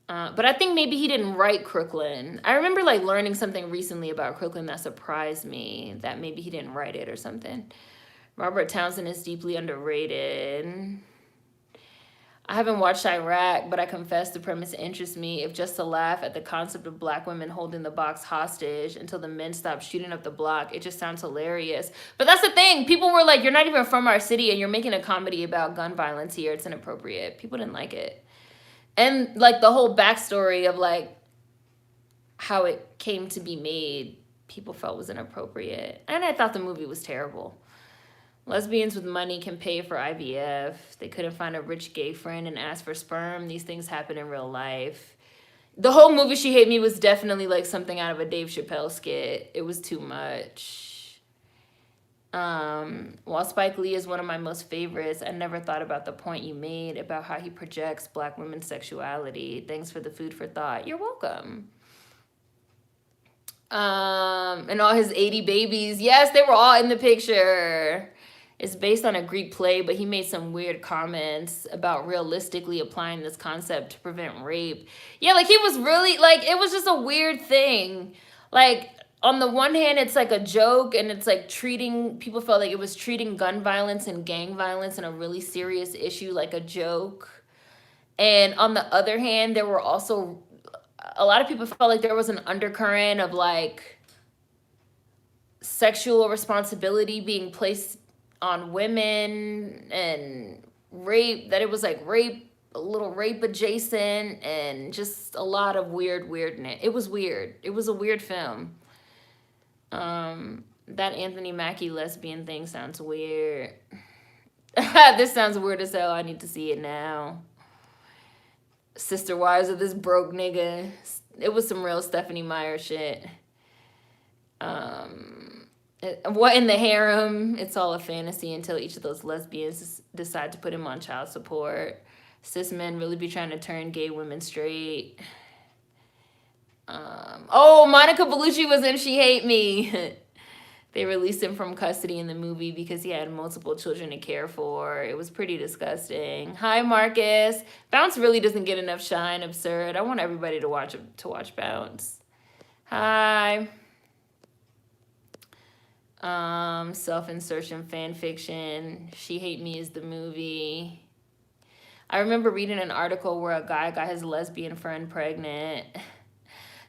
But I think maybe he didn't write Crooklyn. I remember like learning something recently about Crooklyn that surprised me, that maybe he didn't write it or something. Robert Townsend is deeply underrated. I haven't watched Chiraq, but I confess the premise interests me, if just to laugh at the concept of black women holding the box hostage until the men stop shooting up the block. It just sounds hilarious. But that's the thing. People were like, you're not even from our city and you're making a comedy about gun violence here. It's inappropriate. People didn't like it. And like the whole backstory of like how it came to be made, people felt was inappropriate. And I thought the movie was terrible. Lesbians with money can pay for IVF. They couldn't find a rich gay friend and ask for sperm. These things happen in real life. The whole movie She Hate Me was definitely like something out of a Dave Chappelle skit. It was too much. While Spike Lee is one of my most favorites, I never thought about the point you made about how he projects black women's sexuality. Thanks for the food for thought. You're welcome. And all his 80 babies. Yes, they were all in the picture. It's based on a Greek play, but he made some weird comments about realistically applying this concept to prevent rape. Yeah, like he was really, like, it was just a weird thing. Like, on the one hand, it's like a joke, and it's like people felt like it was treating gun violence and gang violence and a really serious issue like a joke. And on the other hand, there were also, a lot of people felt like there was an undercurrent of like sexual responsibility being placed on women and rape, that it was like rape, a little rape adjacent, and just a lot of weirdness. It was weird. It was a weird film. That Anthony Mackie lesbian thing sounds weird. This sounds weird as hell. I need to see it now. Sister Wives of this broke nigga. It was some real Stephanie Meyer shit. What in the harem? It's all a fantasy until each of those lesbians decide to put him on child support. Cis men really be trying to turn gay women straight. Oh, Monica Bellucci was in She Hate Me. They released him from custody in the movie because he had multiple children to care for. It was pretty disgusting. Hi, Marcus. Bounce really doesn't get enough shine. Absurd. I want everybody to watch Bounce. Hi. Self-insertion fan fiction. She Hate Me is the movie. I remember reading an article where a guy got his lesbian friend pregnant.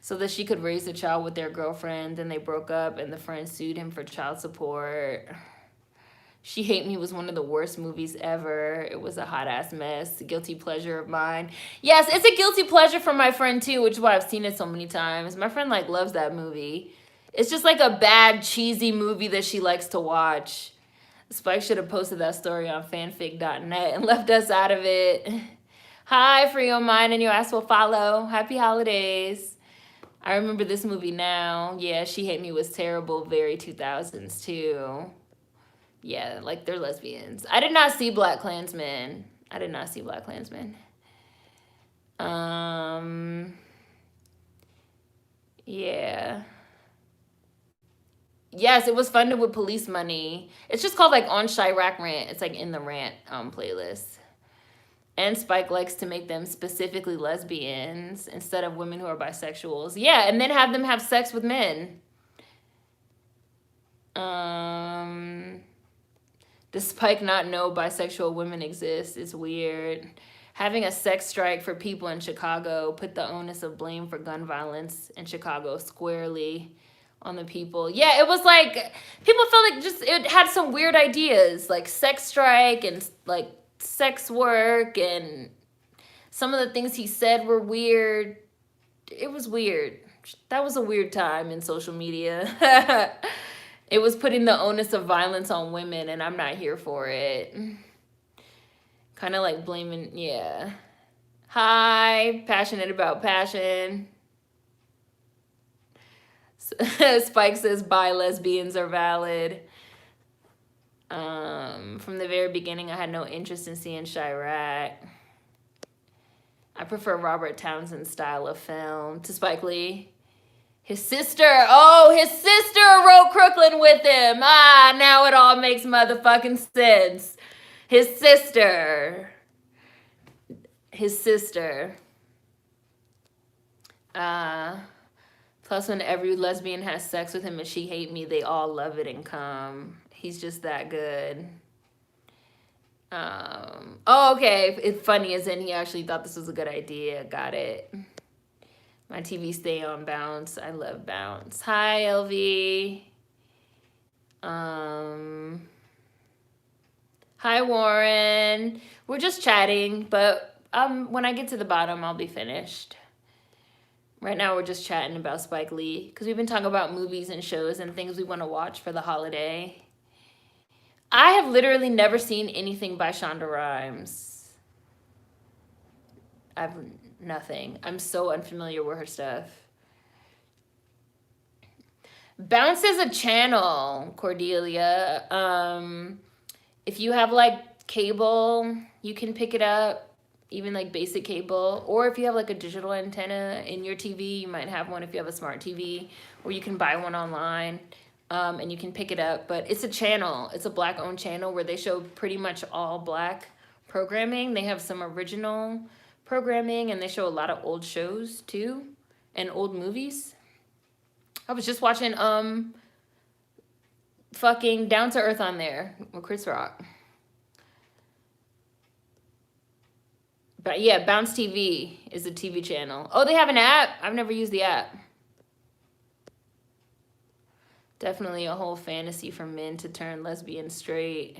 so that she could raise the child with their girlfriend. Then they broke up and the friend sued him for child support. She Hate Me was one of the worst movies ever. It was a hot ass mess. Guilty pleasure of mine. Yes, it's a guilty pleasure for my friend too, which is why I've seen it so many times. My friend like loves that movie. It's just like a bad, cheesy movie that she likes to watch. Spike should have posted that story on fanfic.net and left us out of it. Hi, free your mind and your ass will follow. Happy holidays. I remember this movie now. Yeah, She Hate Me was terrible. Very 2000s too. Yeah, like they're lesbians. I did not see Black Klansman. I did not see Black Klansman. Yeah. Yes, it was funded with police money. It's just called like On Chiraq Rant. It's like in the rant playlist. And Spike likes to make them specifically lesbians instead of women who are bisexuals. Yeah, and then have them have sex with men. Does Spike not know bisexual women exist? It's weird. Having a sex strike for people in Chicago put the onus of blame for gun violence in Chicago squarely on the people. Yeah, it was like, people felt like just, it had some weird ideas, like sex strike and like sex work, and some of the things he said were weird. It was weird. That was a weird time in social media. It was putting the onus of violence on women, and I'm not here for it. Kind of like blaming, yeah. Hi, passionate about passion. Spike says bi lesbians are valid. From the very beginning, I had no interest in seeing Chiraq. I prefer Robert Townsend's style of film to Spike Lee. His sister wrote Crooklyn with him. Ah, now it all makes motherfucking sense. His sister. Plus, when every lesbian has sex with him and She Hate Me, they all love it and come. He's just that good. Okay. It's funny as in he actually thought this was a good idea. Got it. My TV stay on bounce. I love bounce. Hi, LV. Hi, Warren. We're just chatting, but when I get to the bottom, I'll be finished. Right now, we're just chatting about Spike Lee because we've been talking about movies and shows and things we want to watch for the holiday. I have literally never seen anything by Shonda Rhimes. I've nothing. I'm so unfamiliar with her stuff. Bounce is a channel, Cordelia. If you have like cable, you can pick it up, even like basic cable. Or if you have like a digital antenna in your TV, you might have one if you have a smart TV, or you can buy one online. And you can pick it up, but it's a channel. It's a Black-owned channel where they show pretty much all Black programming. They have some original programming, and they show a lot of old shows too, and old movies. I was just watching fucking Down to Earth on there with Chris Rock. But yeah, Bounce TV is a TV channel. Oh, they have an app? I've never used the app. Definitely a whole fantasy for men to turn lesbian straight.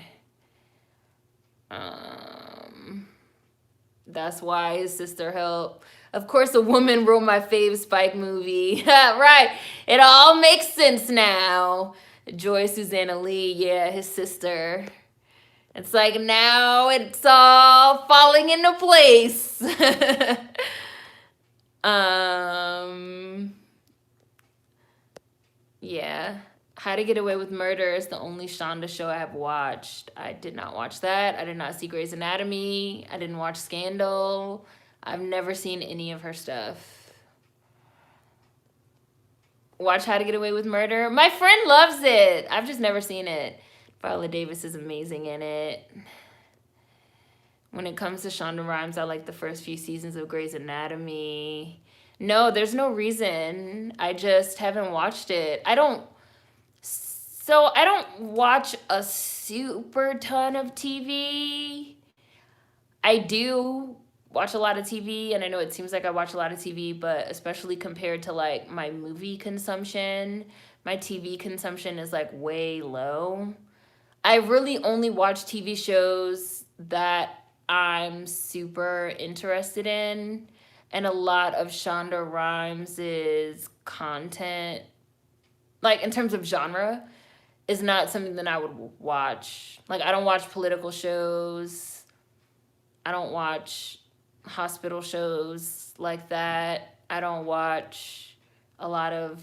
That's why his sister helped. Of course, a woman wrote my fave Spike movie. Right. It all makes sense now. Joy Susanna Lee, yeah, his sister. It's like now it's all falling into place. Yeah. How to Get Away with Murder is the only Shonda show I have watched. I did not watch that. I did not see Grey's Anatomy. I didn't watch Scandal. I've never seen any of her stuff. Watch How to Get Away with Murder. My friend loves it. I've just never seen it. Viola Davis is amazing in it. When it comes to Shonda Rhimes, I like the first few seasons of Grey's Anatomy. No, there's no reason. I just haven't watched it. I don't watch a super ton of TV. I do watch a lot of TV, and I know it seems like I watch a lot of TV, but especially compared to like my movie consumption, my TV consumption is like way low. I really only watch TV shows that I'm super interested in, and a lot of Shonda Rhimes' content, like in terms of genre, is not something that I would watch. Like, I don't watch political shows. I don't watch hospital shows like that. I don't watch a lot of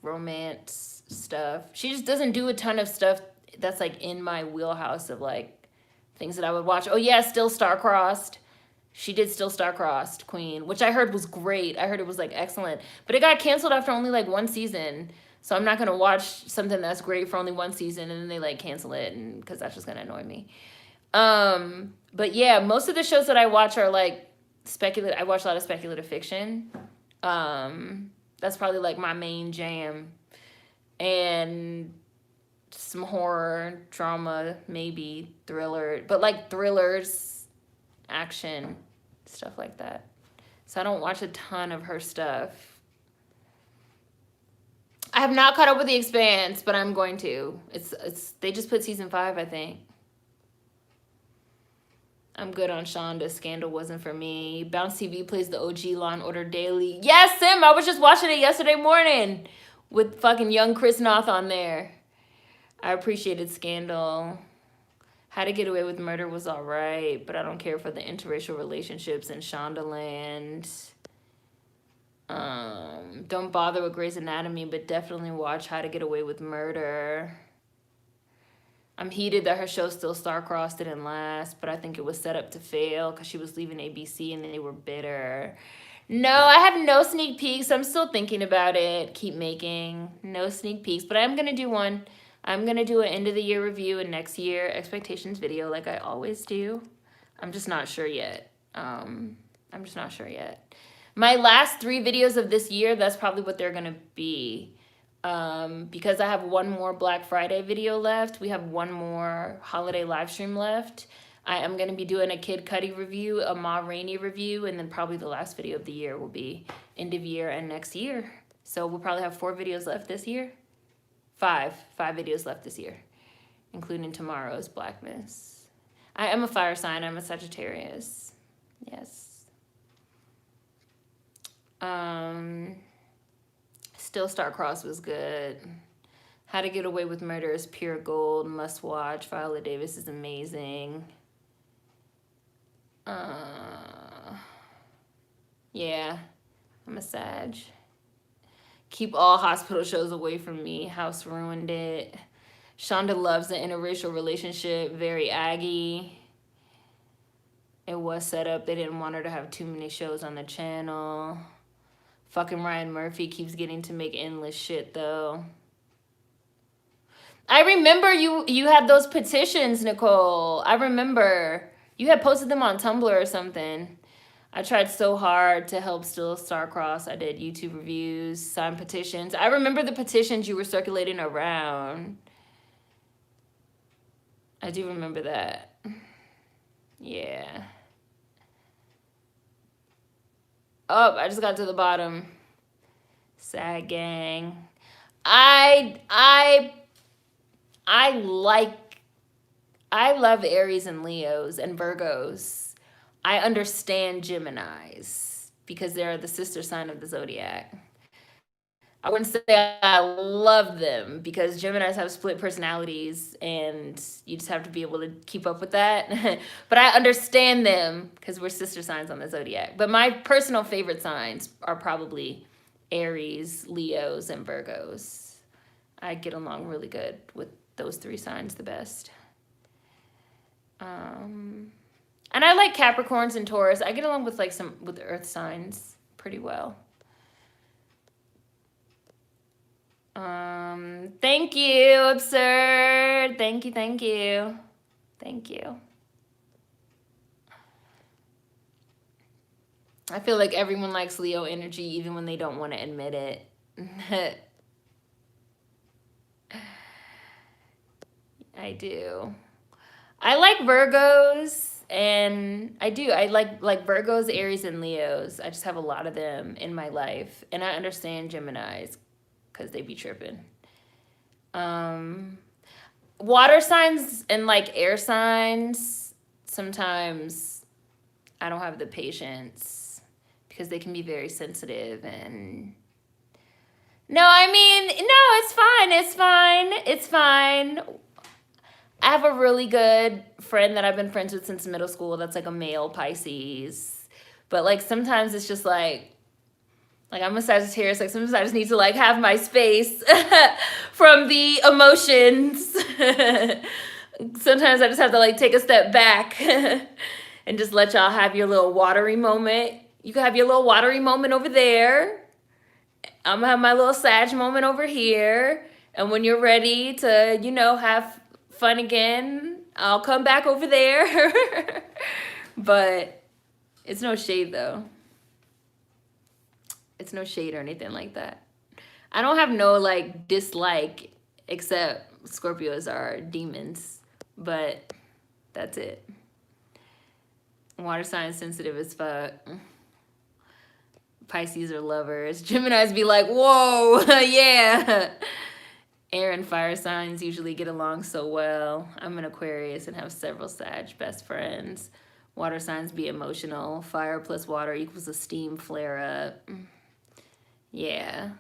romance stuff. She just doesn't do a ton of stuff that's like in my wheelhouse of like things that I would watch. Oh yeah, Still Star-Crossed. She did Still Star-Crossed, Queen, which I heard was great. I heard it was like excellent, but it got canceled after only like one season. So I'm not gonna watch something that's great for only one season and then they like cancel it, and because that's just gonna annoy me. But yeah, most of the shows that I watch are like speculative. I watch a lot of speculative fiction. That's probably like my main jam, and some horror, drama, maybe thriller, but like thrillers, action, stuff like that. So I don't watch a ton of her stuff. I have not caught up with The Expanse, but I'm going to. It's they just put season 5, I think. I'm good on Shonda. Scandal wasn't for me. Bounce TV plays the OG Law and Order daily. Yes, Sim, I was just watching it yesterday morning with fucking young Chris Noth on there. I appreciated Scandal. How to Get Away with Murder was all right, but I don't care for the interracial relationships in Shondaland. Don't bother with Grey's Anatomy, but definitely watch How to Get Away with Murder. I'm heated that her show Still Star-Crossed didn't last, but I think it was set up to fail because she was leaving ABC and they were bitter. No, I have no sneak peeks. I'm still thinking about it. Keep making. No sneak peeks, but I'm going to do one. I'm going to do an end of the year review and next year expectations video like I always do. I'm just not sure yet. My last 3 videos of this year, that's probably what they're going to be. Because I have one more Black Friday video left. We have one more holiday live stream left. I am going to be doing a Kid Cudi review, a Ma Rainey review, and then probably the last video of the year will be end of year and next year. So we'll probably have 4 videos left this year. 5 videos left this year, including tomorrow's Blackness. I am a fire sign. I'm a Sagittarius. Yes. Still Star-Crossed was good. How to Get Away with Murder is pure gold. Must watch. Viola Davis is amazing. Yeah, I'm a Sag. Keep all hospital shows away from me. House ruined it. Shonda loves an interracial relationship. Very Aggie. It was set up. They didn't want her to have too many shows on the channel. Fucking Ryan Murphy keeps getting to make endless shit, though. I remember you had those petitions, Nicole. I remember. You had posted them on Tumblr or something. I tried so hard to help Still Star-Crossed. I did YouTube reviews, signed petitions. I remember the petitions you were circulating around. I do remember that. Yeah. Oh, I just got to the bottom. Sad gang. I love Aries and Leos and Virgos. I understand Geminis because they're the sister sign of the Zodiac. I wouldn't say I love them because Geminis have split personalities and you just have to be able to keep up with that. But I understand them because we're sister signs on the Zodiac. But my personal favorite signs are probably Aries, Leos, and Virgos. I get along really good with those 3 signs the best. And I like Capricorns and Taurus. I get along with like with the earth signs pretty well. Thank you, Absurd. Thank you. I feel like everyone likes Leo energy even when they don't want to admit it. I do. I like Virgos. And I like Virgos, Aries, and Leos. I just have a lot of them in my life. And I understand Geminis because they be tripping. Water signs and like air signs, sometimes I don't have the patience because they can be very sensitive. And no, I mean, no, it's fine. It's fine. It's fine. I have a really good friend that I've been friends with since middle school that's like a male Pisces. But like sometimes it's just like I'm a Sagittarius, like sometimes I just need to like have my space from the emotions. Sometimes I just have to like take a step back and just let y'all have your little watery moment. You can have your little watery moment over there. I'm gonna have my little Sag moment over here. And when you're ready to, you know, have fun again, I'll come back over there. But it's no shade though. It's no shade or anything like that. I don't have no like dislike, except Scorpios are demons, but that's it. Water signs sensitive as fuck. Pisces are lovers. Geminis be like, whoa, yeah. Air and fire signs usually get along so well. I'm an Aquarius and have several Sag best friends. Water signs be emotional. Fire plus water equals a steam flare up. Yeah.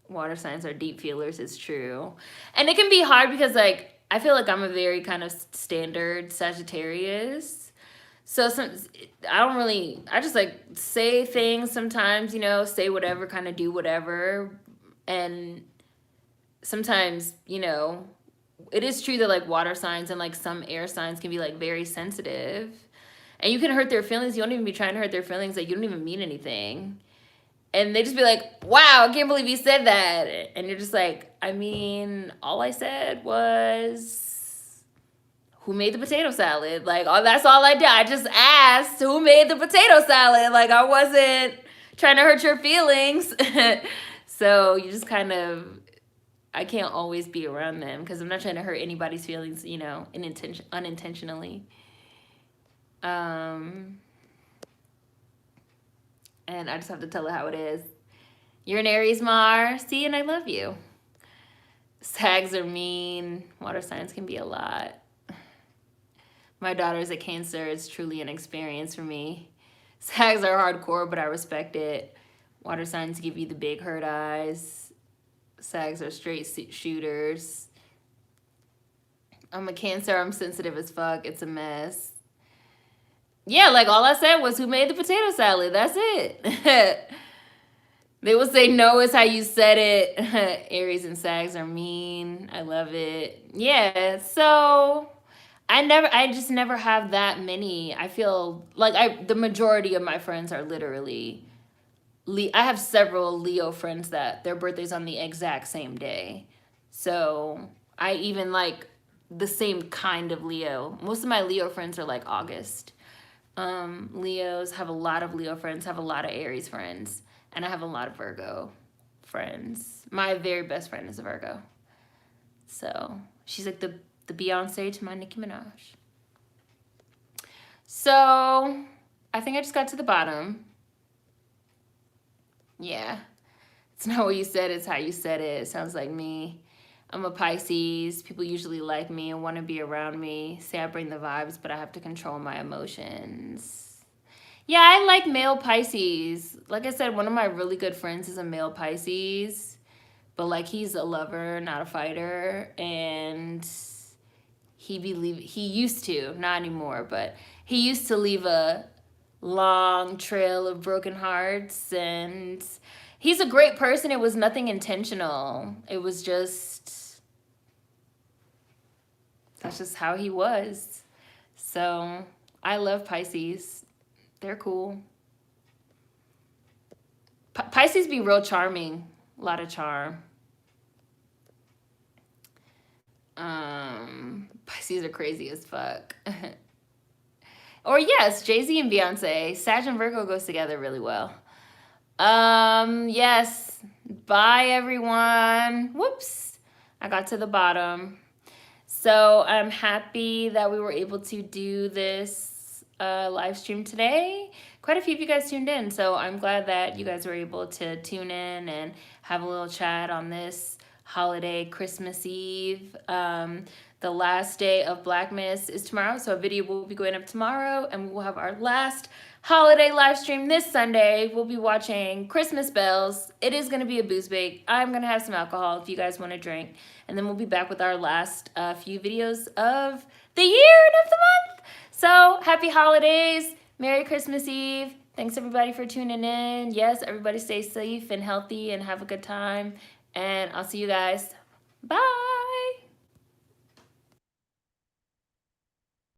Water signs are deep feelers, it's true. And it can be hard because like I feel like I'm a very kind of standard Sagittarius. So I just like say things sometimes, you know, say whatever, kind of do whatever. And sometimes, you know, it is true that like water signs and like some air signs can be like very sensitive. And you can hurt their feelings. You don't even be trying to hurt their feelings. Like you don't even mean anything. And they just be like, wow, I can't believe you said that. And you're just like, I mean, all I said was, who made the potato salad? Like, oh, that's all I did. I just asked who made the potato salad. Like, I wasn't trying to hurt your feelings. So you just kind of, I can't always be around them because I'm not trying to hurt anybody's feelings, you know, unintentionally. And I just have to tell it how it is. You're an Aries, Mar. See, and I love you. Sags are mean. Water signs can be a lot. My daughter's a Cancer. It's truly an experience for me. Sags are hardcore, but I respect it. Water signs give you the big hurt eyes. Sags are straight shooters. I'm a Cancer. I'm sensitive as fuck. It's a mess. Yeah, like all I said was who made the potato salad. That's it. They will say no is how you said it. Aries and Sags are mean. I love it. Yeah, so I just never have that many. I feel like the majority of my friends are literally I have several Leo friends that their birthday's on the exact same day. So I even like the same kind of Leo. Most of my Leo friends are like August. Leos, have a lot of Leo friends, have a lot of Aries friends, and I have a lot of Virgo friends. My very best friend is a Virgo. So she's like the Beyonce to my Nicki Minaj. So I think I just got to the bottom. Yeah. It's not what you said, it's how you said it. It sounds like me. I'm a Pisces. People usually like me and want to be around me. Say I bring the vibes, but I have to control my emotions. Yeah, I like male Pisces. Like I said, one of my really good friends is a male Pisces. But like he's a lover, not a fighter. And he used to, not anymore, but he used to leave a long trail of broken hearts. And he's a great person. It was nothing intentional. It was just, that's just how he was. So I love Pisces. They're cool. Pisces be real charming. A lot of charm. Pisces are crazy as fuck. Or yes, Jay-Z and Beyonce. Sag and Virgo goes together really well. Yes. Bye, everyone. Whoops. I got to the bottom. So I'm happy that we were able to do this live stream today. Quite a few of you guys tuned in, so I'm glad that you guys were able to tune in and have a little chat on this holiday Christmas Eve. The last day of Blackmas is tomorrow, so a video will be going up tomorrow, and we will have our last holiday live stream this Sunday. We'll be watching Christmas Bells. It is going to be a booze bake. I'm going to have some alcohol if you guys want to drink, and then we'll be back with our last few videos of the year and of the month. So happy holidays, Merry Christmas Eve. Thanks everybody for tuning in. Yes, everybody stay safe and healthy and have a good time, and I'll see you guys. Bye.